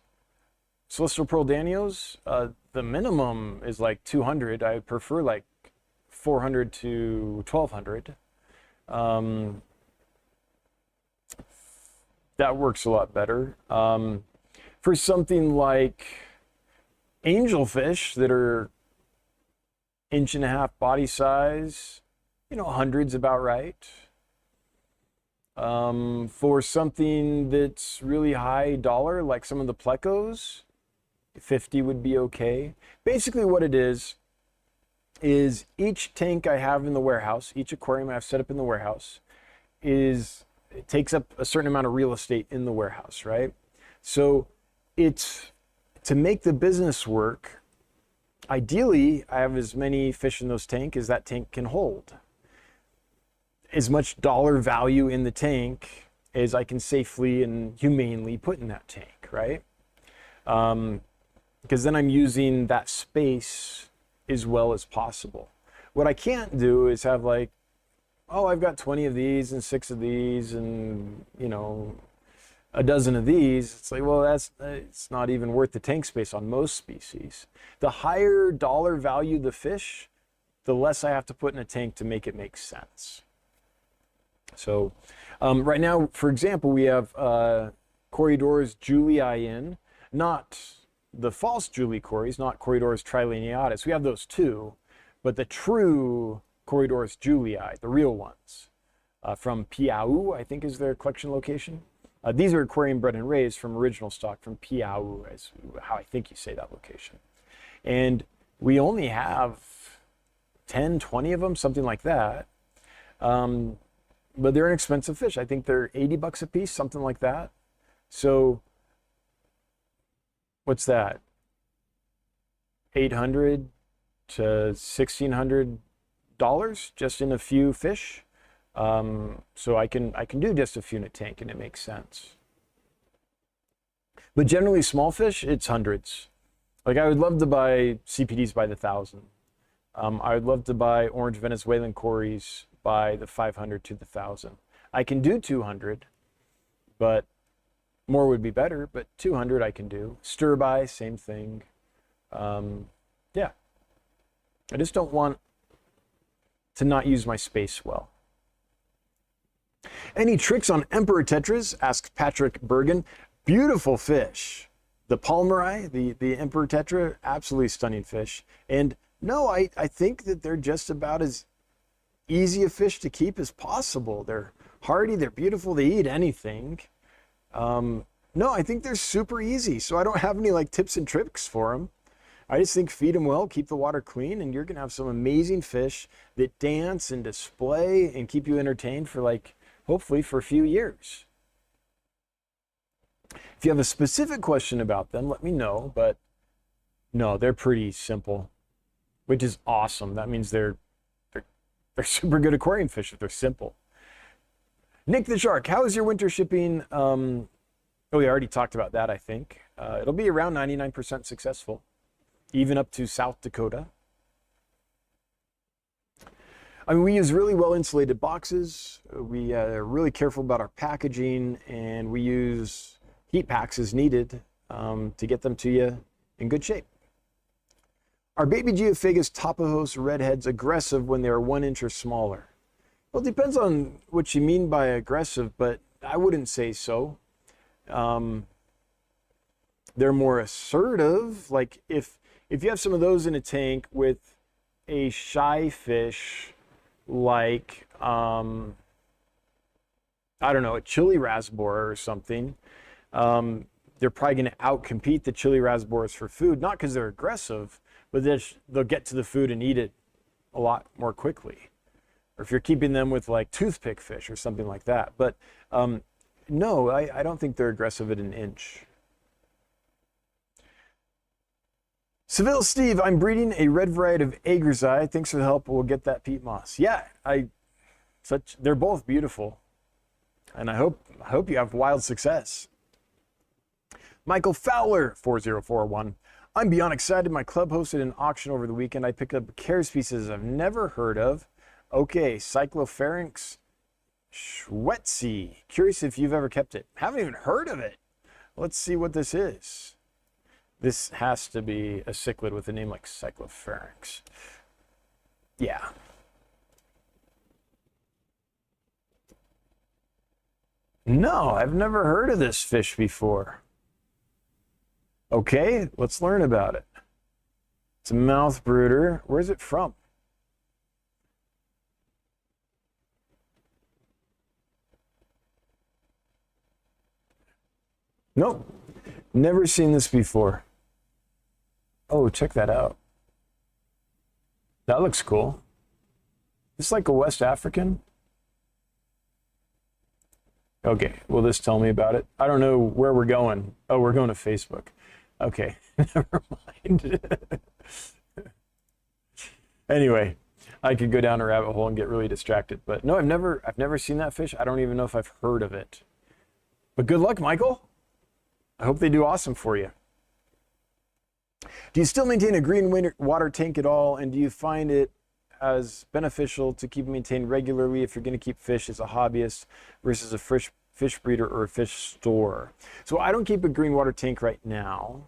Celestial Pearl Danios, the minimum is like 200. I prefer like 400 to 1200. That works a lot better. For something like angelfish that are 1.5 inch body size, 100's about right. For something that's really high dollar, like some of the Plecos, 50 would be okay. Basically what it is each tank I have in the warehouse, each aquarium I have set up in the warehouse, it takes up a certain amount of real estate in the warehouse, right? So to make the business work, ideally I have as many fish in those tanks as that tank can hold. As much dollar value in the tank as I can safely and humanely put in that tank, right? Because then I'm using that space as well as possible. What I can't do is have like oh, I've got 20 of these and 6 of these and, you know, a dozen of these. It's like, well, it's not even worth the tank space on most species. The higher dollar value the fish, the less I have to put in a tank to make it make sense. So right now, for example, we have Corydoras julii in, not the false Julie Corys, not Corydoras trilineatus. We have those too, but the true Corydoras julii, the real ones, from Piau, I think is their collection location. These are aquarium bred and raised from original stock from Piau, is how I think you say that location. And we only have 10, 20 of them, something like that. But they're inexpensive fish. I think they're 80 bucks a piece, something like that. So what's that? 800 to $1,600 just in a few fish. So I can do just a few in a tank and it makes sense. But generally small fish, it's hundreds. Like I would love to buy CPDs by the 1,000. I would love to buy orange Venezuelan Corys by the 500 to the 1,000. I can do 200, but more would be better, but 200 I can do. Stir by, same thing. Yeah. I just don't want to not use my space well. Any tricks on Emperor Tetras? Asks Patrick Bergen. Beautiful fish. The Palmeri, the Emperor Tetra, absolutely stunning fish. And no, I think that they're just about as easy a fish to keep as possible. They're hardy, they're beautiful, they eat anything. No, I think they're super easy. So I don't have any like tips and tricks for them. I just think feed them well, keep the water clean, and you're gonna have some amazing fish that dance and display and keep you entertained for like, hopefully for a few years. If you have a specific question about them, let me know, but no, they're pretty simple, which is awesome. That means they're super good aquarium fish if they're simple. Nick the Shark, how is your winter shipping? Oh, we already talked about that, I think. It'll be around 99% successful, even up to South Dakota. I mean, we use really well insulated boxes. We are really careful about our packaging, and we use heat packs as needed to get them to you in good shape. Are baby Geophagus topahos redheads aggressive when they are 1 inch or smaller? Well, it depends on what you mean by aggressive, but I wouldn't say so. They're more assertive. Like if you have some of those in a tank with a shy fish, like I don't know, a chili rasbora or something, they're probably going to outcompete the chili rasboras for food, not because they're aggressive, but they'll get to the food and eat it a lot more quickly. Or if you're keeping them with like toothpick fish or something like that. But no, I don't think they're aggressive at 1 inch. Seville Steve, I'm breeding a red variety of Agrezi. Thanks for the help. We'll get that peat moss. Yeah, they're both beautiful. And I hope you have wild success. Michael Fowler, 4041. I'm beyond excited. My club hosted an auction over the weekend. I picked up a care species I've never heard of. Okay, Cyclopharynx Schwetzi. Curious if you've ever kept it. Haven't even heard of it. Let's see what this is. This has to be a cichlid with a name like Cyclopharynx. Yeah. No, I've never heard of this fish before. Okay, let's learn about it. It's a mouth brooder. Where's it from? Nope, never seen this before. Oh, check that out. That looks cool. It's like a West African. Okay, will this tell me about it? I don't know where we're going. Oh, we're going to Facebook. Okay, never mind. Anyway, I could go down a rabbit hole and get really distracted. But no, I've never seen that fish. I don't even know if I've heard of it. But good luck, Michael. I hope they do awesome for you. Do you still maintain a green water tank at all? And do you find it as beneficial to keep and maintain regularly if you're going to keep fish as a hobbyist versus a fish breeder or a fish store? So I don't keep a green water tank right now.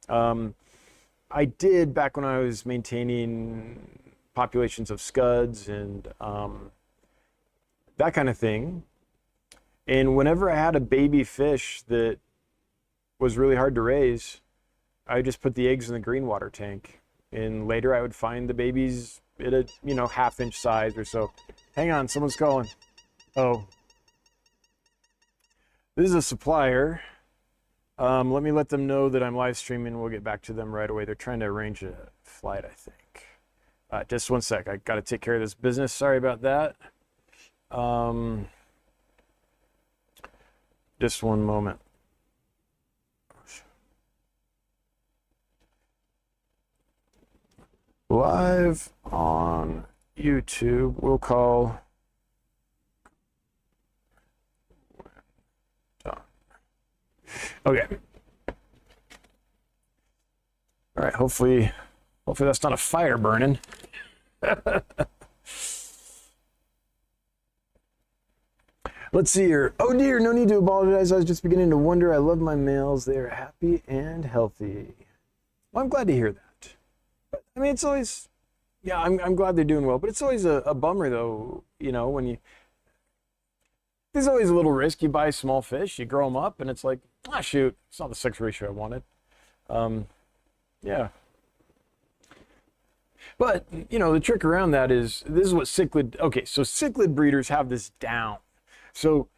I did back when I was maintaining populations of scuds and that kind of thing. And whenever I had a baby fish that was really hard to raise, I just put the eggs in the green water tank. And later I would find the babies at a, half-inch size or so. Hang on, someone's calling. Oh. This is a supplier. Let me let them know that I'm live streaming. We'll get back to them right away. They're trying to arrange a flight, I think. Just one sec. I got to take care of this business. Sorry about that. Just one moment. Live on YouTube, we'll call done. Okay. All right, hopefully that's not a fire burning. Let's see here. Oh dear, no need to apologize. I was just beginning to wonder. I love my males. They are happy and healthy. Well, I'm glad to hear that. I mean, it's always, yeah, I'm glad they're doing well, but it's always a bummer though, when there's always a little risk. You buy small fish, you grow them up, and it's like, shoot, it's not the sex ratio I wanted. Yeah. But, the trick around that is, this is what cichlid, okay, so cichlid breeders have this down. So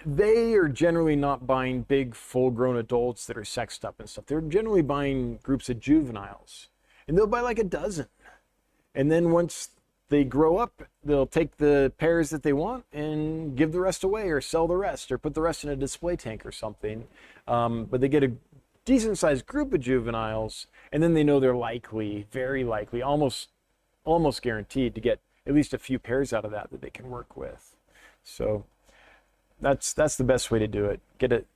they are generally not buying big full-grown adults that are sexed up and stuff. They're generally buying groups of juveniles. And they'll buy like a dozen. And then once they grow up, they'll take the pairs that they want and give the rest away or sell the rest or put the rest in a display tank or something. But they get a decent sized group of juveniles, and then they know they're likely, very likely, almost guaranteed to get at least a few pairs out of that they can work with. So that's the best way to do it. Get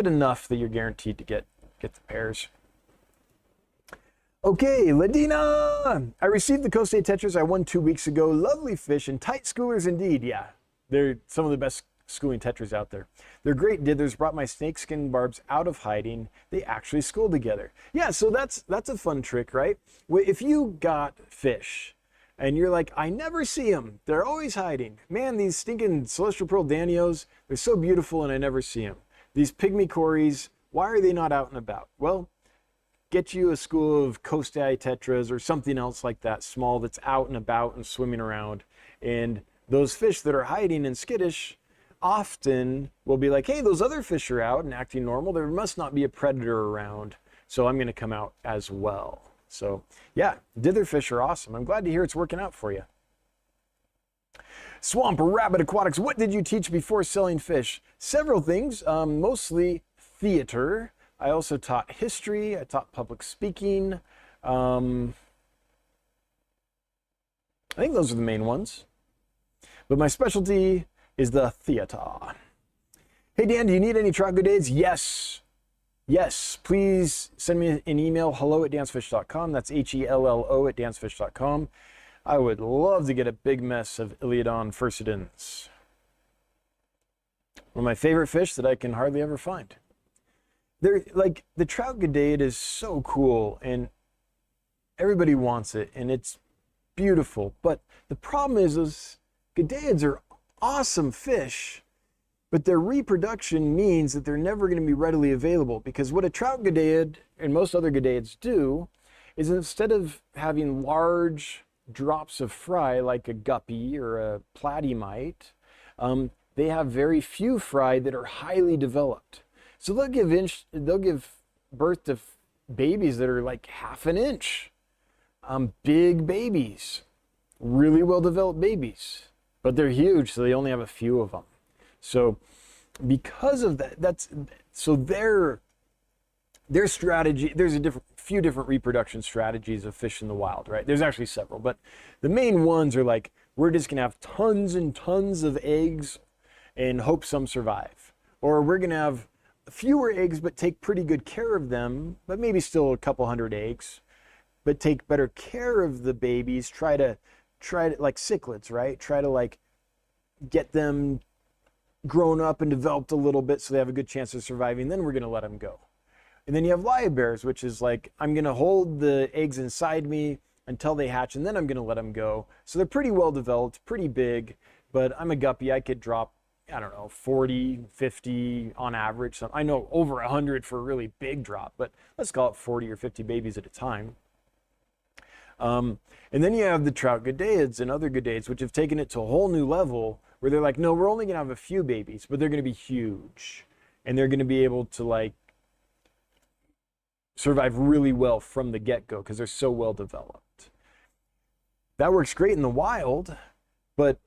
enough that you're guaranteed to get the pairs. Okay, Ladina! I received the Coast Tetras I won 2 weeks ago. Lovely fish and tight schoolers indeed. Yeah, they're some of the best schooling tetras out there. They're great dithers. Brought my snakeskin barbs out of hiding. They actually school together. Yeah, so that's a fun trick, right? If you got fish and you're like, I never see them. They're always hiding. Man, these stinking celestial pearl danios, they're so beautiful and I never see them. These pygmy cories, why are they not out and about? Well, get you a school of Coast tetras or something else like that, small, that's out and about and swimming around. And those fish that are hiding and skittish often will be like, hey, those other fish are out and acting normal. There must not be a predator around, so I'm going to come out as well. So yeah, dither fish are awesome. I'm glad to hear it's working out for you. Swamp Rabbit Aquatics, what did you teach before selling fish? Several things, mostly theater. I also taught history, I taught public speaking. I think those are the main ones. But my specialty is the theater. Hey Dan, do you need any trout grenades? Yes. Yes, please send me an email, hello@dansfish.com. That's HELLO@dansfish.com. I would love to get a big mess of Iliodon furcidens. One of my favorite fish that I can hardly ever find. They're like, the trout gudade is so cool and everybody wants it and it's beautiful. But the problem is those gudaids are awesome fish, but their reproduction means that they're never going to be readily available, because what a trout gudaid and most other gudaids do is, instead of having large drops of fry like a guppy or a platymight, they have very few fry that are highly developed. So they'll give birth to babies that are like ½ an inch. Big babies, really well developed babies, but they're huge, so they only have a few of them. So because of that, so their strategy, there's few different reproduction strategies of fish in the wild, right? There's actually several, but the main ones are like, we're just gonna have tons and tons of eggs and hope some survive. Or we're gonna have fewer eggs but take pretty good care of them, but maybe still a couple hundred eggs, but take better care of the babies, try to try to, like cichlids, right? Try to like get them grown up and developed a little bit so they have a good chance of surviving. Then we're going to let them go. And then you have lyra-bears, which is like, I'm going to hold the eggs inside me until they hatch, and then I'm going to let them go. So they're pretty well developed, pretty big, but I'm a guppy. I could drop, I don't know, 40, 50 on average. So I know over 100 for a really big drop, but let's call it 40 or 50 babies at a time. And then you have the trout goodeids and other goodeids, which have taken it to a whole new level where they're like, no, we're only going to have a few babies, but they're going to be huge. And they're going to be able to like survive really well from the get-go because they're so well developed. That works great in the wild, but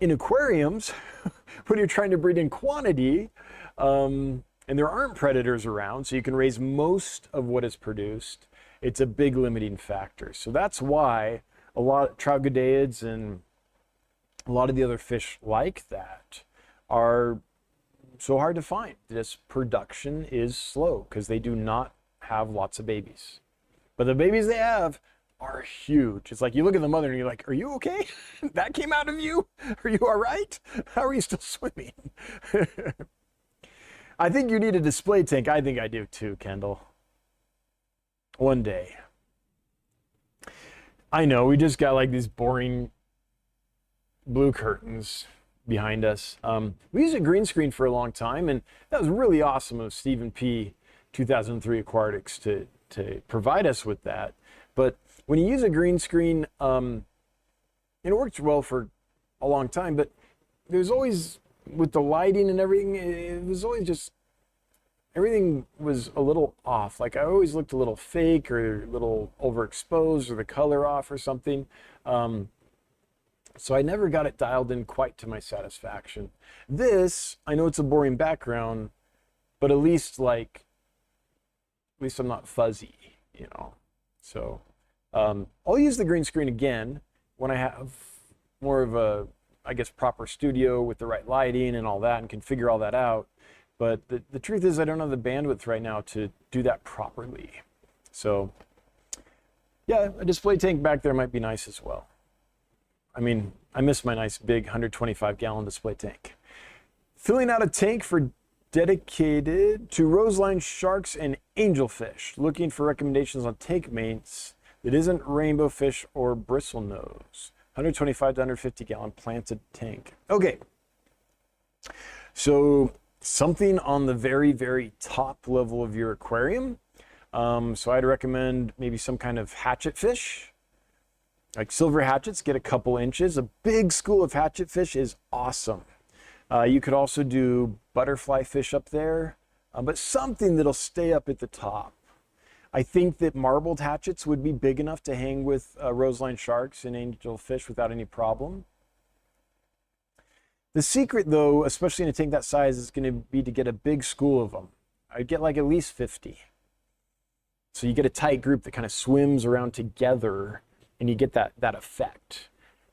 in aquariums, when you're trying to breed in quantity, and there aren't predators around, so you can raise most of what is produced, it's a big limiting factor. So that's why a lot of trout goodeids and a lot of the other fish like that are so hard to find. This production is slow because they do not have lots of babies. But the babies they have are huge. It's like you look at the mother and you're like, are you okay? That came out of you? Are you all right? How are you still swimming? I think you need a display tank. I think I do too, Kendall. One day. I know, we just got like these boring blue curtains behind us. We used a green screen for a long time, and that was really awesome of Stephen P. 2003 Aquatics to provide us with that. But when you use a green screen, and it works well for a long time, but there's always, with the lighting and everything, it was always just, everything was a little off. Like I always looked a little fake or a little overexposed or the color off or something. So I never got it dialed in quite to my satisfaction. This, I know it's a boring background, but at least I'm not fuzzy, you know. So I'll use the green screen again when I have more of a, I guess, proper studio with the right lighting and all that and can figure all that out. But the truth is I don't have the bandwidth right now to do that properly. So yeah, a display tank back there might be nice as well. I mean, I miss my nice big 125-gallon display tank. Filling out a tank for dedicated to roseline sharks and angelfish. Looking for recommendations on tank mates that isn't rainbow fish or bristlenose. 125 to 150-gallon planted tank. Okay, so something on the very, very top level of your aquarium. So I'd recommend maybe some kind of hatchet fish. Like silver hatchets, get a couple inches. A big school of hatchet fish is awesome. You could also do butterfly fish up there, but something that'll stay up at the top. I think that marbled hatchets would be big enough to hang with roseline sharks and angelfish without any problem. The secret though, especially in a tank that size, is going to be to get a big school of them. I'd get like at least 50. So you get a tight group that kind of swims around together and you get that effect.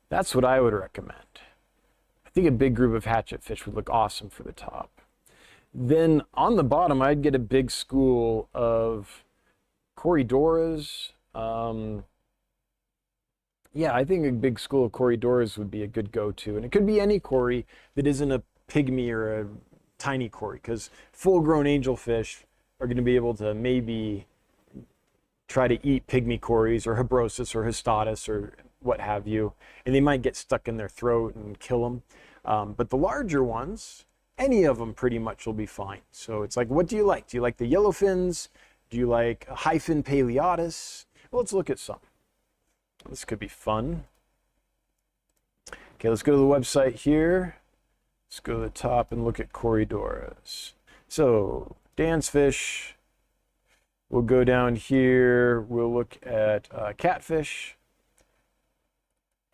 That's what I would recommend. I think a big group of hatchet fish would look awesome for the top. Then on the bottom, I'd get a big school of Corydoras. Yeah, I think a big school of Corydoras would be a good go-to. And it could be any cory that isn't a pygmy or a tiny cory, because full-grown angelfish are going to be able to maybe try to eat pygmy cories or Habrosus or Histatus or what have you, and they might get stuck in their throat and kill them. But the larger ones, any of them pretty much will be fine. So it's like, what do you like? Do you like the yellowfins? Do you like a hyphen Paleotis? Well, let's look at some. This could be fun. Okay, let's go to the website here. Let's go to the top and look at Corydoras. So, dancefish. We'll go down here. We'll look at catfish.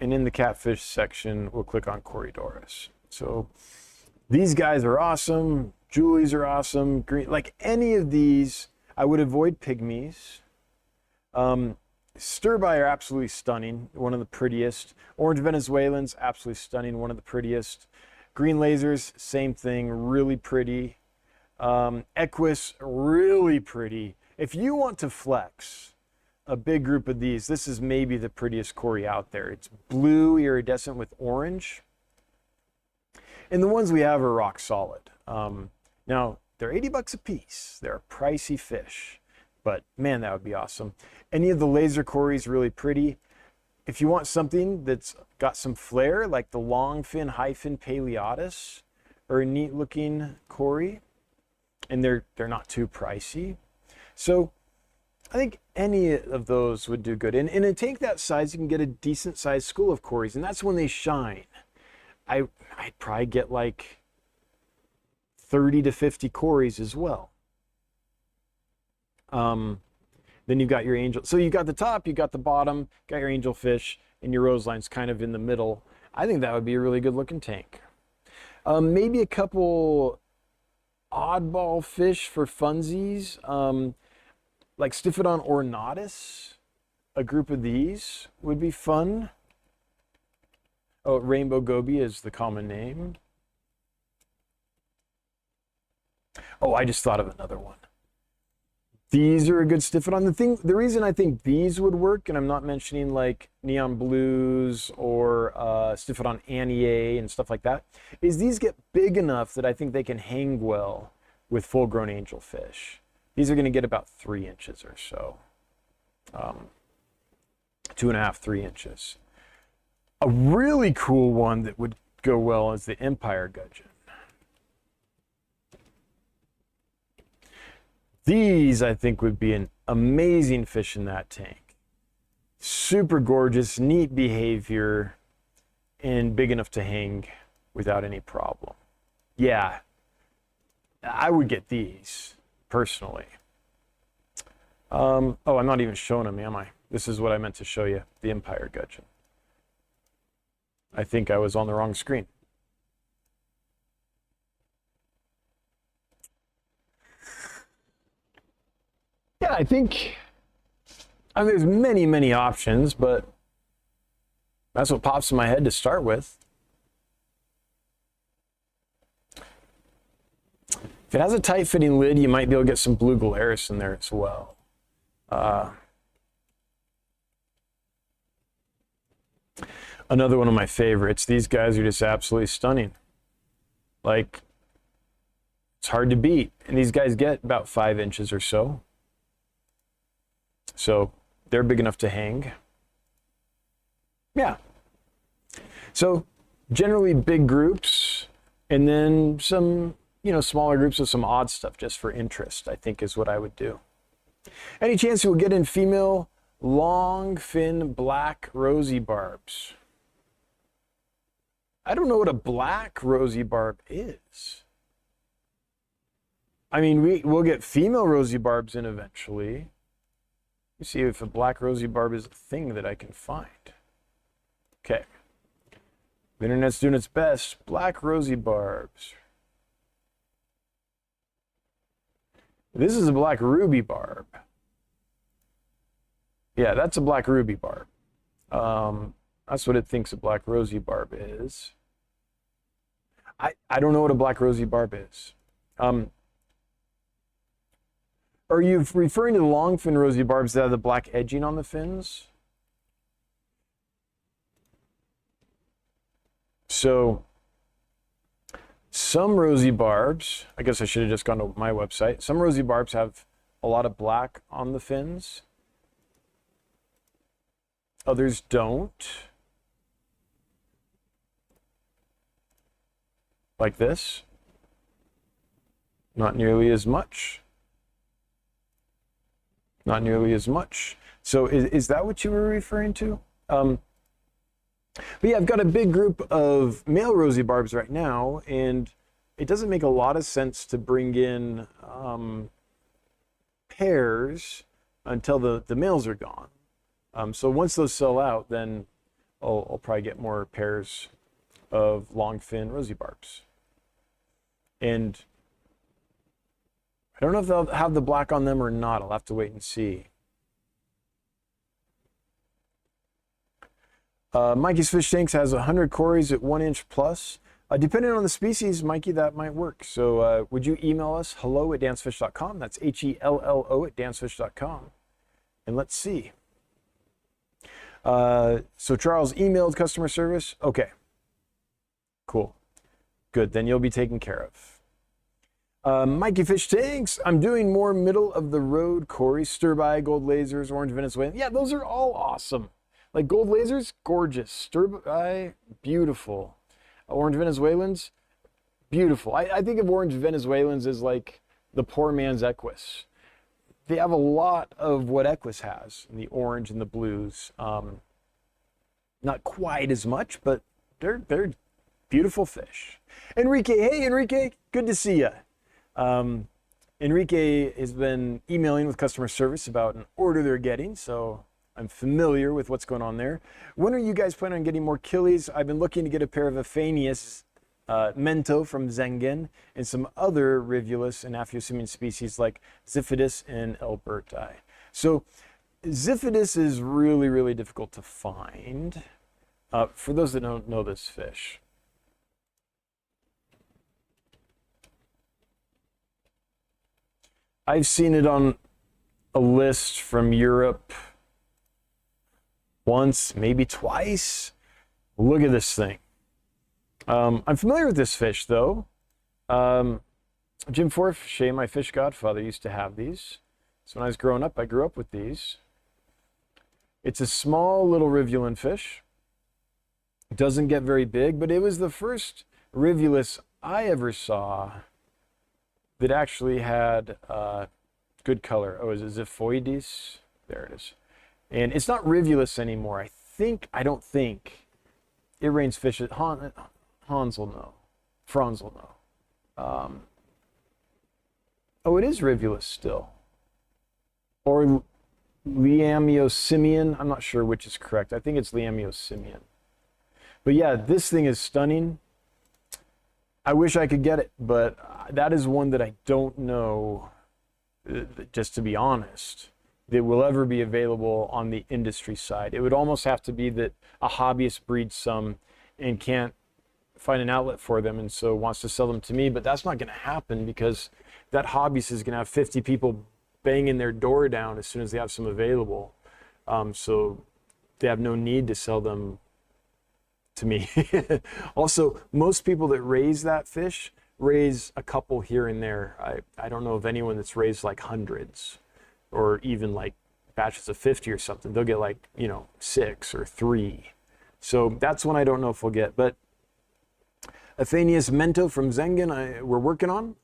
And in the catfish section, we'll click on Corydoras. So, these guys are awesome. Julies are awesome. Green, like any of these, I would avoid pygmies. Sturbi are absolutely stunning, one of the prettiest. Orange Venezuelans, absolutely stunning, one of the prettiest. Green lasers, same thing, really pretty. Equus, really pretty. If you want to flex, a big group of these. This is maybe the prettiest Cory out there. It's blue iridescent with orange. And the ones we have are rock solid. Now, they're 80 bucks a piece. They're a pricey fish, but man, that would be awesome. Any of the laser Corys really pretty. If you want something that's got some flair, like the long fin, high fin Paleotis, or a neat looking Cory, and they're not too pricey. So I think any of those would do good. And in a tank that size, you can get a decent sized school of Corys, and that's when they shine. I'd probably get like 30 to 50 Corys as well. Then you've got your angel. So you got the top, you got the bottom, got your angelfish, and your roseline's kind of in the middle. I think that would be a really good looking tank. Maybe a couple oddball fish for funsies, like Stiphodon ornatus. A group of these would be fun. Oh, rainbow goby is the common name. Oh, I just thought of another one. These are a good Stiphodon. The reason I think these would work, and I'm not mentioning like neon blues or Stiphodon anniae and stuff like that, is these get big enough that I think they can hang well with full-grown angelfish. These are going to get about 3 inches or so, 2.5, 3 inches. A really cool one that would go well is the Empire Gudgeon. These, I think, would be an amazing fish in that tank. Super gorgeous, neat behavior, and big enough to hang without any problem. Yeah, I would get these, personally. Oh, I'm not even showing them, am I? This is what I meant to show you, the Empire Gudgeon. I think I was on the wrong screen. Yeah, I think there's many options, but that's what pops in my head to start with. If it has a tight fitting lid, you might be able to get some blue Gularis in there as well. Another one of my favorites. These guys are just absolutely stunning. Like, it's hard to beat. And these guys get about 5 inches or so. So they're big enough to hang. Yeah. So generally big groups, and then some, smaller groups of some odd stuff just for interest, I think is what I would do. Any chance you will get in female long fin black rosy barbs? I don't know what a black rosy barb is. I mean, we'll get female rosy barbs in eventually. Let me see if a black rosy barb is a thing that I can find. Okay. The internet's doing its best. Black rosy barbs. This is a black ruby barb. Yeah, that's a black ruby barb. That's what it thinks a black rosy barb is. I don't know what a black rosy barb is. Are you referring to the longfin rosy barbs that have the black edging on the fins? So some rosy barbs, I guess I should have just gone to my website. Some rosy barbs have a lot of black on the fins. Others don't. Like this. Not nearly as much. Not nearly as much. So is that what you were referring to? But yeah, I've got a big group of male rosy barbs right now, and it doesn't make a lot of sense to bring in pairs until the males are gone. So once those sell out, then I'll probably get more pairs of longfin rosy barbs. And I don't know if they'll have the black on them or not. I'll have to wait and see. Mikey's Fish Tanks has 100 Corys at 1 inch plus. Depending on the species, Mikey, that might work. So would you email us hello@dansfish.com? That's HELLO@dansfish.com. And let's see. So Charles emailed customer service. Okay, cool. Good, then you'll be taken care of. Mikey Fish Tanks, I'm doing more middle of the road Corey, stir-by, gold lasers, orange Venezuelan. Yeah, those are all awesome. Like gold lasers, gorgeous. Stir-by, beautiful. Orange Venezuelans, beautiful. I think of orange Venezuelans as like the poor man's Equus. They have a lot of what Equus has, the orange and the blues. Not quite as much, but they're beautiful fish. Enrique, hey Enrique, good to see you. Enrique has been emailing with customer service about an order they're getting, so I'm familiar with what's going on there. When are you guys planning on getting more killies? I've been looking to get a pair of Aphanius Mento from Zengen and some other rivulus and Aphyosemian species like Ziphidus and Alberti. So Ziphidus is really, really difficult to find. For those that don't know this fish, I've seen it on a list from Europe once, maybe twice. Look at this thing. I'm familiar with this fish though. Jim Forfshay, my fish godfather, used to have these. So when I was growing up, I grew up with these. It's a small little rivulan fish. It doesn't get very big, but it was the first rivulus I ever saw that actually had good color. Oh, is it Xiphoides? There it is. And it's not rivulus anymore. I don't think. It rains fish. Hans will know. Franz will know. Oh, it is rivulus still. Or Liamiosimian. I'm not sure which is correct. I think it's Liamiosimian. But yeah, this thing is stunning. I wish I could get it, but that is one that I don't know, just to be honest, that will ever be available on the industry side. It would almost have to be that a hobbyist breeds some and can't find an outlet for them and so wants to sell them to me, but that's not going to happen because that hobbyist is going to have 50 people banging their door down as soon as they have some available. So they have no need to sell them to me. Also, most people that raise that fish raise a couple here and there. I don't know of anyone that's raised like hundreds or even like batches of 50 or something. They'll get like, 6 or 3. So that's one I don't know if we'll get. But Aphanius Mento from Zengen, we're working on.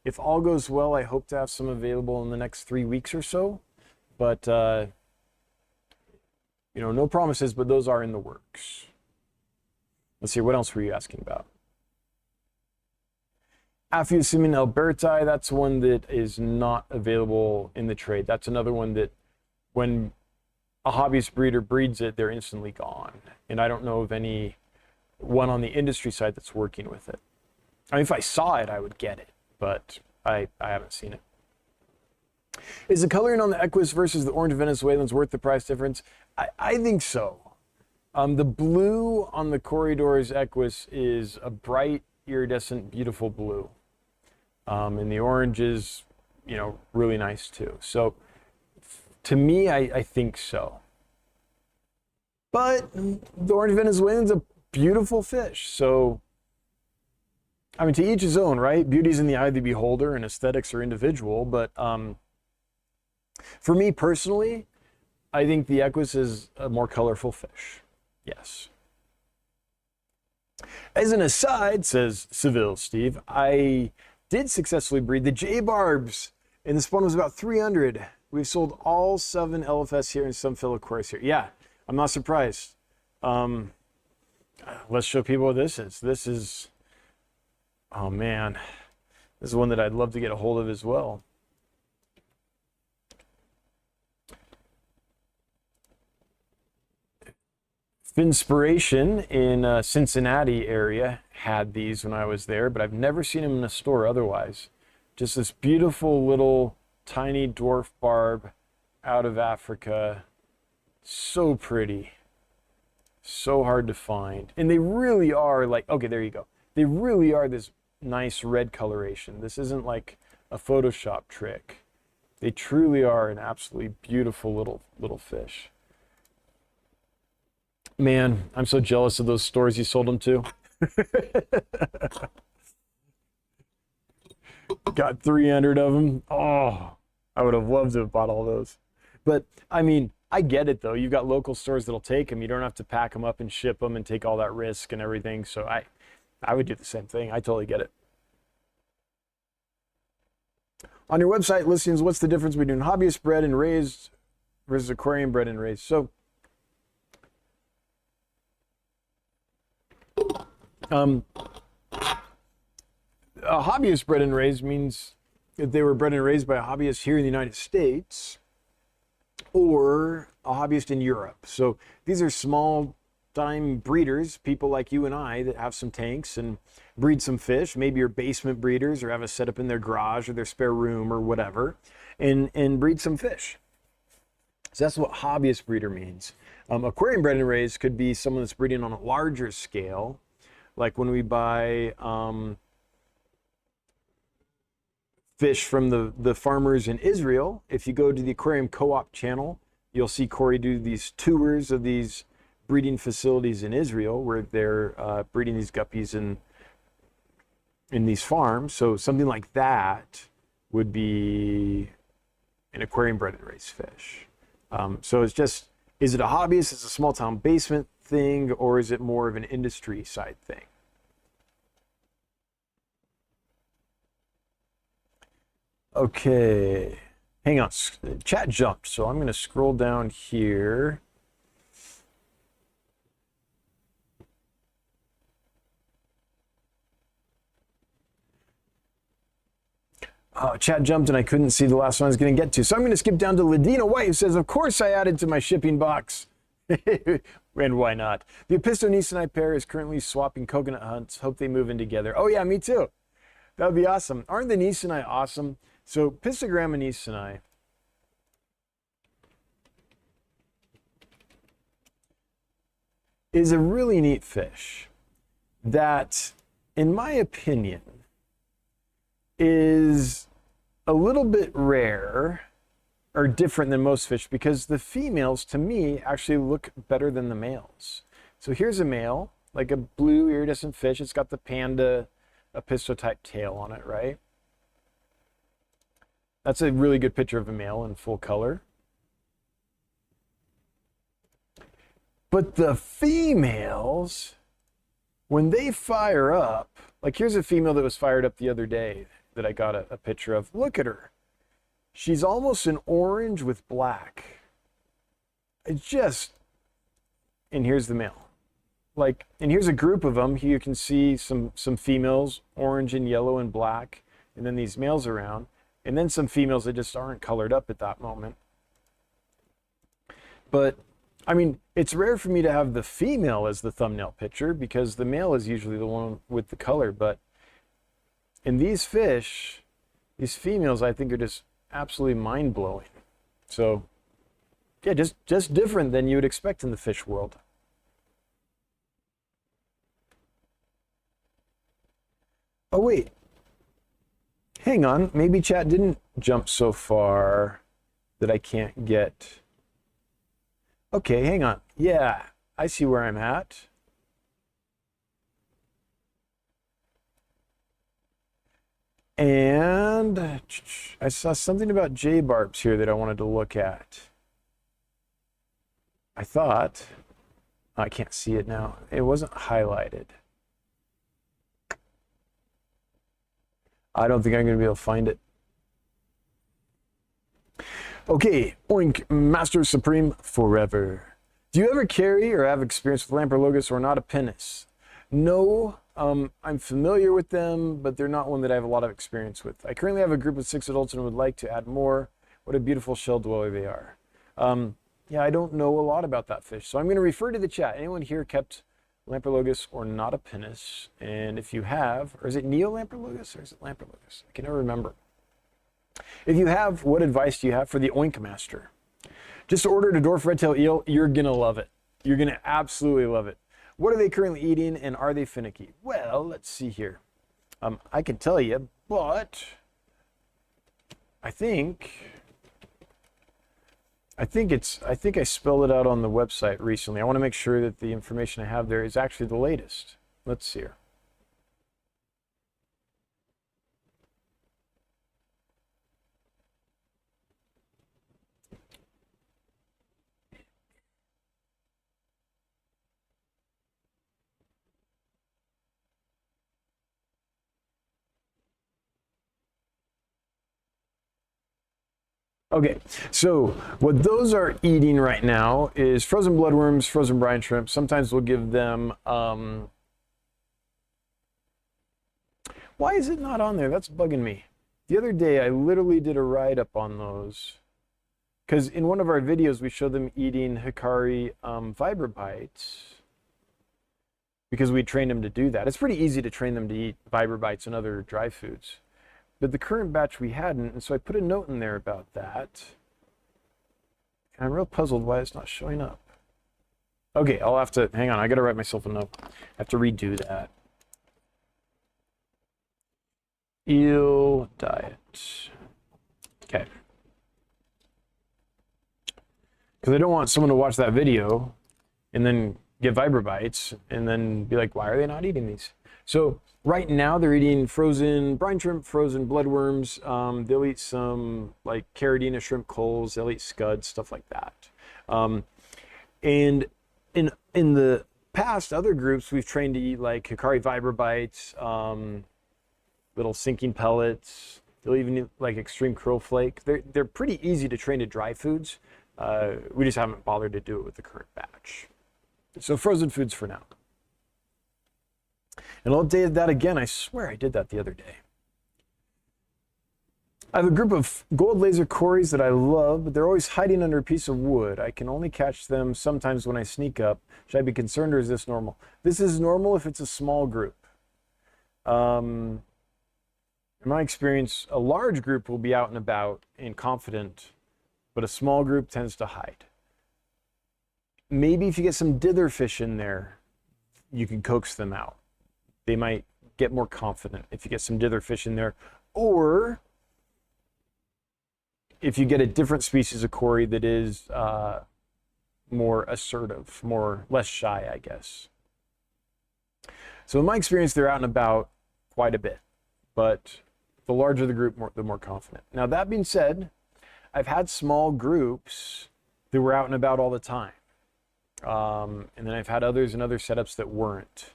If all goes well, I hope to have some available in the next 3 weeks or so. But, no promises, but those are in the works. Let's see, what else were you asking about? Aphyosemian Alberti, that's one that is not available in the trade. That's another one that when a hobbyist breeder breeds it, they're instantly gone. And I don't know of any one on the industry side that's working with it. I mean, if I saw it, I would get it, but I haven't seen it. Is the coloring on the Equus versus the orange Venezuelans worth the price difference? I think so. The blue on the Corridors Equus is a bright, iridescent, beautiful blue. And the orange is, really nice too. So to me, I think so. But the orange Venezuelan is a beautiful fish. So, I mean, to each his own, right? Beauty's in the eye of the beholder and aesthetics are individual. But for me personally, I think the Equus is a more colorful fish. Yes. As an aside, says Seville Steve, I did successfully breed the J-barbs, and the spawn was about 300. We've sold all 7 LFS here and some Philochorus here. Yeah, I'm not surprised. Let's show people what this is. This is, oh man, this is one that I'd love to get a hold of as well. Finspiration in Cincinnati area had these when I was there, but I've never seen them in a store otherwise. Just this beautiful little tiny dwarf barb out of Africa. So pretty. So hard to find. And they really are like, okay, there you go. They really are this nice red coloration. This isn't like a Photoshop trick. They truly are an absolutely beautiful little fish. Man, I'm so jealous of those stores you sold them to. Got 300 of them. Oh, I would have loved to have bought all those. But I mean, I get it though. You've got local stores that'll take them. You don't have to pack them up and ship them and take all that risk and everything. So I would do the same thing. I totally get it. On your website listings, what's the difference between hobbyist bred and raised versus aquarium bred and raised? So, a hobbyist bred and raised means that they were bred and raised by a hobbyist here in the United States or a hobbyist in Europe. So these are small time breeders, people like you and I that have some tanks and breed some fish. Maybe you're basement breeders or have a setup in their garage or their spare room or whatever, and breed some fish. So that's what hobbyist breeder means. Aquarium bred and raised could be someone that's breeding on a larger scale, like when we buy fish from the farmers in Israel. If you go to the Aquarium Co-op channel, you'll see Corey do these tours of these breeding facilities in Israel where they're breeding these guppies in these farms. So something like that would be an aquarium bred and raised fish. So it's just, is it a hobbyist? Is it a small town basement thing, or is it more of an industry side thing? Okay, hang on, chat jumped, so I'm going to scroll down here. Chat jumped and I couldn't see the last one I was going to get to. So I'm going to skip down to Ladina White, who says, of course I added to my shipping box. And why not? The Bushynose pair is currently swapping coconut hunts. Hope they move in together. Oh yeah, me too. That would be awesome. Aren't the Nisonai awesome? So Pistogramma nisonai is a really neat fish that, in my opinion, is a little bit rare or different than most fish because the females, to me, actually look better than the males. So here's a male, like a blue iridescent fish. It's got the panda apisto type tail on it, right? That's a really good picture of a male in full color. But the females, when they fire up, like here's a female that was fired up the other day that I got a picture of. Look at her. She's almost an orange with black. It's just, and here's the male. Like, and here's a group of them. Here you can see some females, orange and yellow and black, and then these males around, and then some females that just aren't colored up at that moment. But I mean, it's rare for me to have the female as the thumbnail picture because the male is usually the one with the color. But in these fish, these females, I think, are just absolutely mind-blowing. So yeah, just different than you would expect in the fish world. Oh wait, hang on, maybe chat didn't jump so far that I can't get. Okay, hang on. Yeah, I see where I'm at. And I saw something about J-barbs here that I wanted to look at. I thought, I can't see it now. It wasn't highlighted. I don't think I'm going to be able to find it. Okay, Oink, Master Supreme forever. Do you ever carry or have experience with Lamprologus or not a penis? No, I'm familiar with them, but they're not one that I have a lot of experience with. I currently have a group of 6 adults and would like to add more. What a beautiful shell dweller they are. Yeah, I don't know a lot about that fish, so I'm going to refer to the chat. Anyone here kept Lamprologus or not a penis? And if you have, or is it Neo-Lamprologus or is it Lamprologus? I can never remember. If you have, what advice do you have for the Oink Master? Just ordered a dwarf red-tailed eel. You're going to love it. You're going to absolutely love it. What are they currently eating, and are they finicky? Well, let's see here. I can tell you, but I think I think I spelled it out on the website recently. I want to make sure that the information I have there is actually the latest. Let's see here. Okay, so what those are eating right now is frozen bloodworms, frozen brine shrimp. Sometimes we'll give them, why is it not on there? That's bugging me. The other day, I literally did a write-up on those. Because in one of our videos, we showed them eating Hikari Vibra Bites. Because we trained them to do that. It's pretty easy to train them to eat Vibra Bites and other dry foods. But the current batch we hadn't, and so I put a note in there about that. And I'm real puzzled why it's not showing up. Okay, I'll have to, hang on, I gotta write myself a note. I have to redo that. Eel diet. Okay. Because I don't want someone to watch that video and then get Vibra Bites and then be like, why are they not eating these? So right now they're eating frozen brine shrimp, frozen bloodworms. They'll eat some like Caridina shrimp coals. They'll eat scuds, stuff like that. And in the past, other groups we've trained to eat like Hikari Vibra Bites, little sinking pellets. They'll even eat like extreme krill flake. They're pretty easy to train to dry foods. We just haven't bothered to do it with the current batch. So frozen foods for now. And I'll update that again. I swear I did that the other day. I have a group of gold laser cories that I love, but they're always hiding under a piece of wood. I can only catch them sometimes when I sneak up. Should I be concerned or is this normal? This is normal if it's a small group. In my experience, a large group will be out and about and confident, but a small group tends to hide. Maybe if you get some dither fish in there, you can coax them out. They might get more confident if you get some dither fish in there, or if you get a different species of cory that is more assertive, less shy, I guess. So in my experience, they're out and about quite a bit, but the larger the group, the more confident. Now that being said, I've had small groups that were out and about all the time. And then I've had others in other setups that weren't.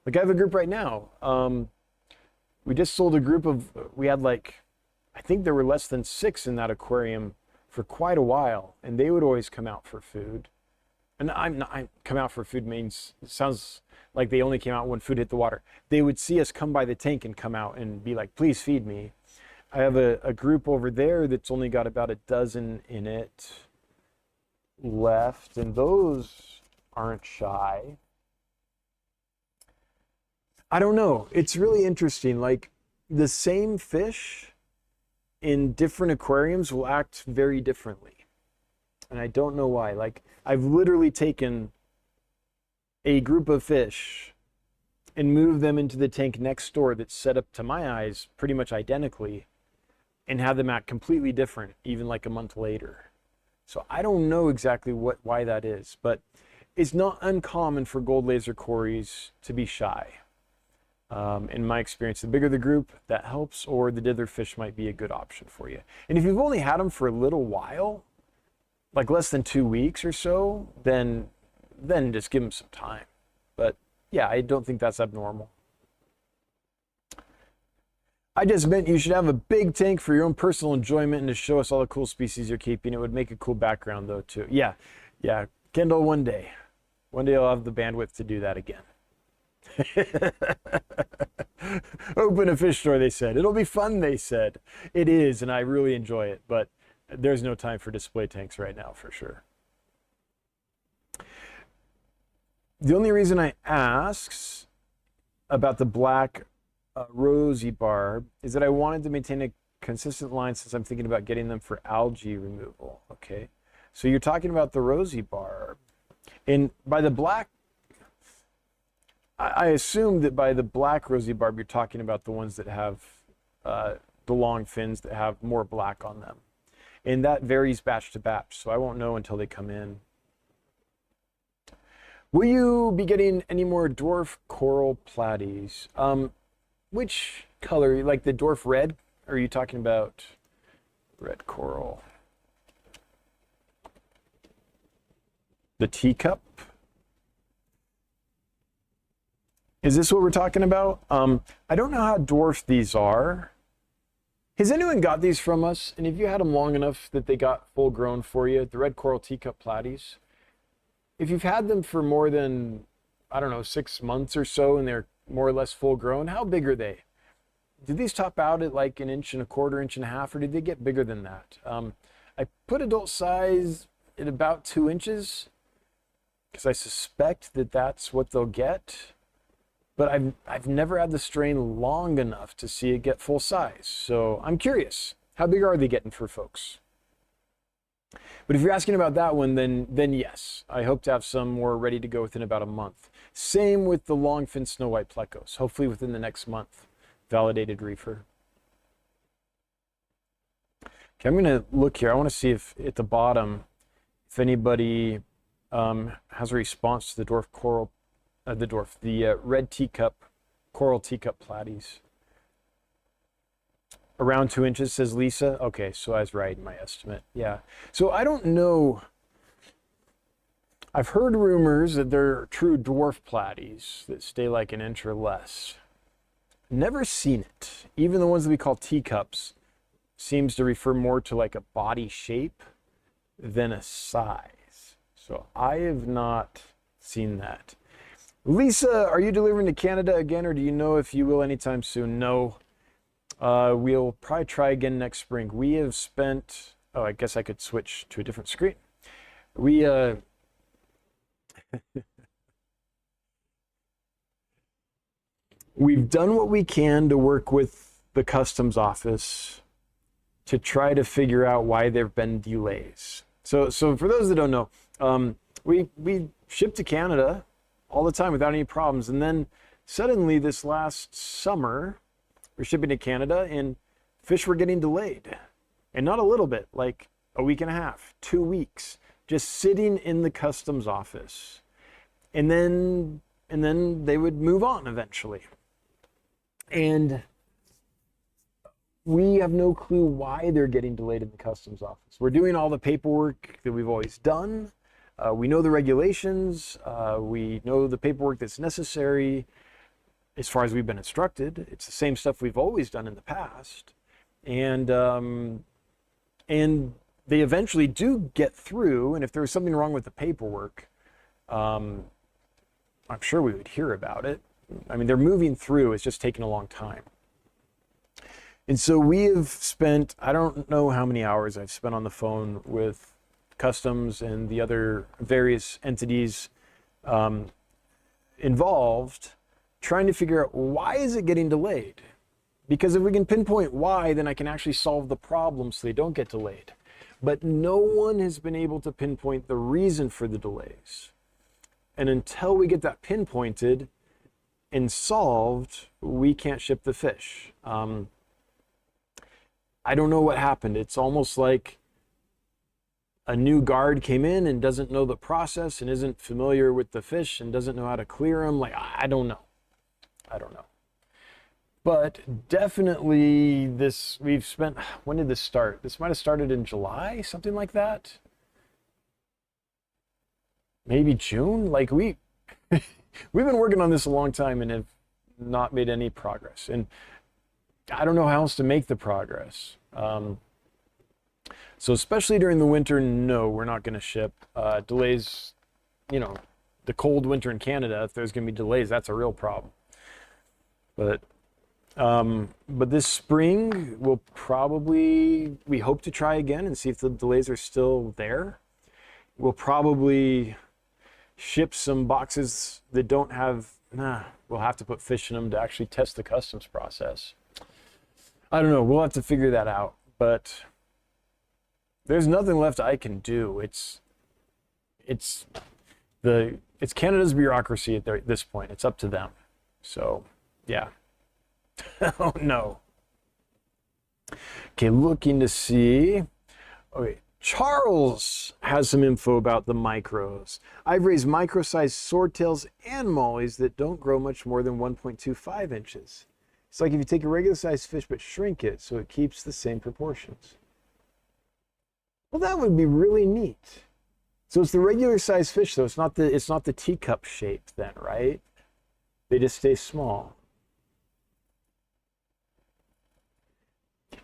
Like I have a group right now. We just sold a group of, we had like, I think there were less than 6 in that aquarium for quite a while, and they would always come out for food. And come out for food means, it sounds like they only came out when food hit the water. They would see us come by the tank and come out and be like, please feed me. I have a group over there that's only got about a dozen in it left, and those aren't shy. I don't know. It's really interesting. Like the same fish in different aquariums will act very differently. And I don't know why. Like I've literally taken a group of fish and moved them into the tank next door that's set up to my eyes pretty much identically and have them act completely different even like a month later. So I don't know exactly why that is, but it's not uncommon for gold laser cories to be shy. In my experience, the bigger the group, that helps, or the dither fish might be a good option for you. And if you've only had them for a little while, like less than 2 weeks or so, then just give them some time. But yeah, I don't think that's abnormal. I just meant you should have a big tank for your own personal enjoyment and to show us all the cool species you're keeping. It would make a cool background though too. Yeah, Kendall, one day I'll have the bandwidth to do that again. Open a fish store, they said. It'll be fun, they said. It is, and I really enjoy it, but there's no time for display tanks right now for sure. The only reason I asked about the black rosy barb is that I wanted to maintain a consistent line since I'm thinking about getting them for algae removal. Okay, so you're talking about the rosy barb, and by the black, I assume that by the black rosy barb, you're talking about the ones that have the long fins that have more black on them. and that varies batch to batch, so I won't know until they come in. Will you be getting any more dwarf coral platies? Which color? Like the dwarf red? Or are you talking about red coral? The teacup? Is this what we're talking about? I don't know how dwarf these are. Has anyone got these from us? And if you had them long enough that they got full grown for you, the red coral teacup platies, if you've had them for more than, I don't know, 6 months or so and they're more or less full grown, how big are they? Did these top out at like 1.25 inches, 1.5 inches, or did they get bigger than that? I put adult size at about 2 inches because I suspect that that's what they'll get. But I've never had the strain long enough to see it get full size. So I'm curious, how big are they getting for folks? But if you're asking about that one, then yes, I hope to have some more ready to go within about a month. Same with the longfin snow white plecos, hopefully within the next month, validated reefer. Okay, I'm gonna look here. I wanna see if at the bottom, if anybody has a response to the dwarf coral, the red teacup, coral teacup platies. Around 2 inches, says Lisa. Okay, so I was right in my estimate. Yeah. So I don't know. I've heard rumors that there are true dwarf platies that stay like 1 inch or less. Never seen it. Even the ones that we call teacups seems to refer more to like a body shape than a size. So I have not seen that. Lisa, are you delivering to Canada again, or do you know if you will anytime soon? No. We'll probably try again next spring. We have spent, oh, I guess I could switch to a different screen. We've done what we can to work with the customs office to try to figure out why there have been delays. So for those that don't know, we ship to Canada all the time without any problems. And then suddenly this last summer, we're shipping to Canada and fish were getting delayed. And not a little bit, like a week and a half, 2 weeks, just sitting in the customs office. And then they would move on eventually. And we have no clue why they're getting delayed in the customs office. We're doing all the paperwork that we've always done. We know the regulations. We know the paperwork that's necessary. As far as we've been instructed, it's the same stuff we've always done in the past. And they eventually do get through. And if there was something wrong with the paperwork, I'm sure we would hear about it. I mean, they're moving through. It's just taking a long time. And so we have spent, I don't know how many hours I've spent on the phone with customs and the other various entities involved, trying to figure out why is it getting delayed? Because if we can pinpoint why, then I can actually solve the problem so they don't get delayed. But no one has been able to pinpoint the reason for the delays. And until we get that pinpointed and solved, we can't ship the fish. I don't know what happened. It's almost like a new guard came in and doesn't know the process and isn't familiar with the fish and doesn't know how to clear them. Like, I don't know. But definitely we've spent, when did this start? This might have started in July, something like that. Maybe June? Like we've been working on this a long time and have not made any progress. And I don't know how else to make the progress. So especially during the winter, no, we're not going to ship. Delays, the cold winter in Canada, if there's going to be delays, that's a real problem. But this spring, we hope to try again and see if the delays are still there. We'll probably ship some boxes that don't have, we'll have to put fish in them to actually test the customs process. I don't know, we'll have to figure that out, but there's nothing left I can do. It's Canada's bureaucracy at this point. It's up to them. So, yeah. Oh no. Okay, looking to see. Okay, Charles has some info about the micros. I've raised micro-sized swordtails and mollies that don't grow much more than 1.25 inches. It's like if you take a regular sized fish but shrink it so it keeps the same proportions. Well, that would be really neat. So it's the regular sized fish though. It's not the teacup shape then, right? They just stay small.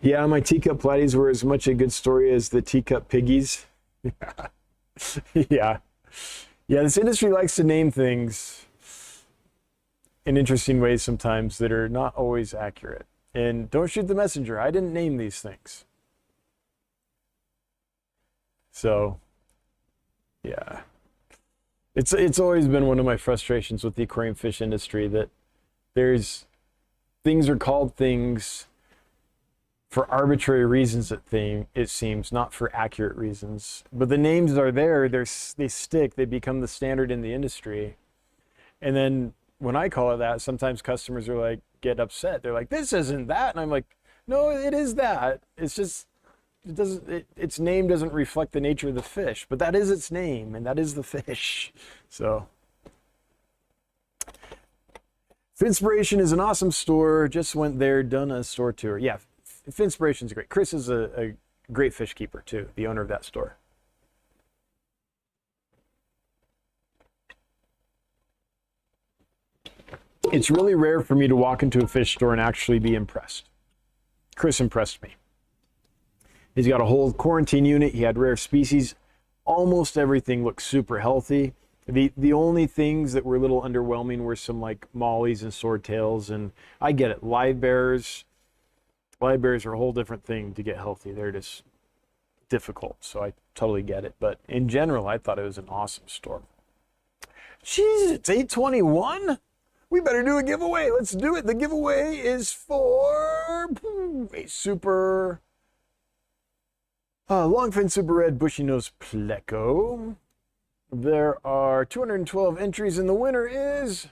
Yeah, my teacup platies were as much a good story as the teacup piggies. Yeah. Yeah, this industry likes to name things in interesting ways sometimes that are not always accurate. And don't shoot the messenger. I didn't name these things. So, yeah. It's always been one of my frustrations with the aquarium fish industry that things are called things for arbitrary reasons, it seems, not for accurate reasons. But the names are there, they stick, they become the standard in the industry. And then when I call it that, sometimes customers are like, get upset. They're like, this isn't that. And I'm like, no, it is that. It's just, its name doesn't reflect the nature of the fish, but that is its name and that is the fish. So. Finspiration is an awesome store. Just went there, done a store tour. Yeah, Finspiration's great. Chris is a great fish keeper too, the owner of that store. It's really rare for me to walk into a fish store and actually be impressed. Chris impressed me. He's got a whole quarantine unit. He had rare species. Almost everything looks super healthy. The only things that were a little underwhelming were some like mollies and swordtails, and I get it. Live bears are a whole different thing to get healthy. They're just difficult, so I totally get it. But in general, I thought it was an awesome store. Jeez, it's 8:21. We better do a giveaway. Let's do it. The giveaway is for a super longfin super red Bushynose Pleco. There are 212 entries, and the winner is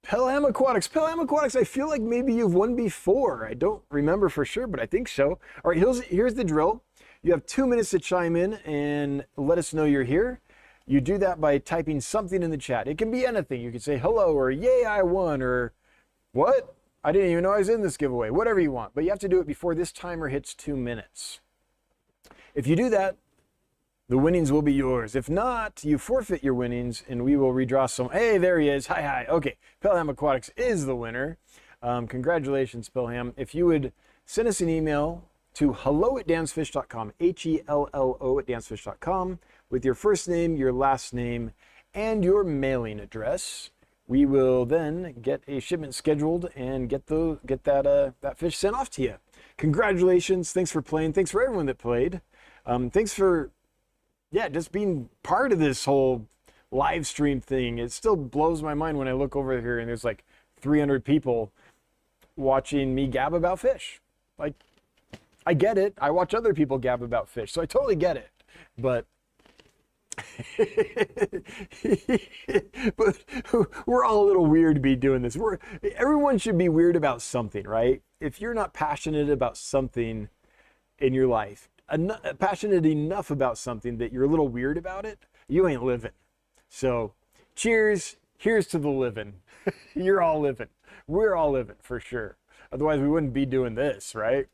Pelham Aquatics. Pelham Aquatics, I feel like maybe you've won before. I don't remember for sure, but I think so. All right, here's the drill. You have 2 minutes to chime in and let us know you're here. You do that by typing something in the chat. It can be anything. You can say hello or yay, I won, or what? I didn't even know I was in this giveaway. Whatever you want, but you have to do it before this timer hits 2 minutes. If you do that, the winnings will be yours. If not, you forfeit your winnings and we will redraw some. Hey, there he is. Hi. Okay, Pelham Aquatics is the winner. Congratulations, Pelham. If you would send us an email to hello@dansfish.com, HELLO@dansfish.com, with your first name, your last name, and your mailing address. We will then get a shipment scheduled and get that fish sent off to you. Congratulations. Thanks for playing. Thanks for everyone that played. Thanks for, just being part of this whole live stream thing. It still blows my mind when I look over here and there's like 300 people watching me gab about fish. Like, I get it. I watch other people gab about fish, so I totally get it. But but we're all a little weird to be doing this. Everyone should be weird about something, right? If you're not passionate about something in your life, passionate enough about something that you're a little weird about it, you ain't living. So cheers. Here's to the living. You're all living. We're all living for sure. Otherwise we wouldn't be doing this, right?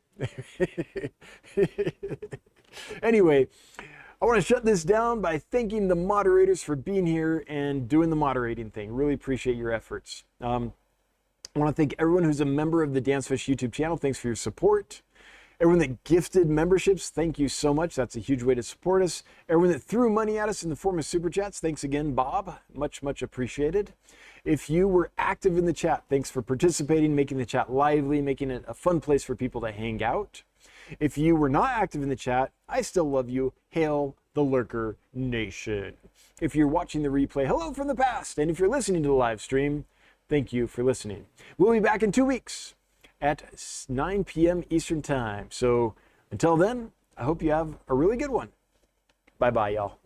Anyway, I want to shut this down by thanking the moderators for being here and doing the moderating thing. Really appreciate your efforts. I want to thank everyone who's a member of the Dansfish YouTube channel. Thanks for your support. Everyone that gifted memberships, thank you so much. That's a huge way to support us. Everyone that threw money at us in the form of super chats, thanks again, Bob. Much, much appreciated. If you were active in the chat, thanks for participating, making the chat lively, making it a fun place for people to hang out. If you were not active in the chat, I still love you. Hail the Lurker Nation. If you're watching the replay, hello from the past. And if you're listening to the live stream, thank you for listening. We'll be back in 2 weeks at 9 p.m. Eastern Time. So until then, I hope you have a really good one. Bye-bye, y'all.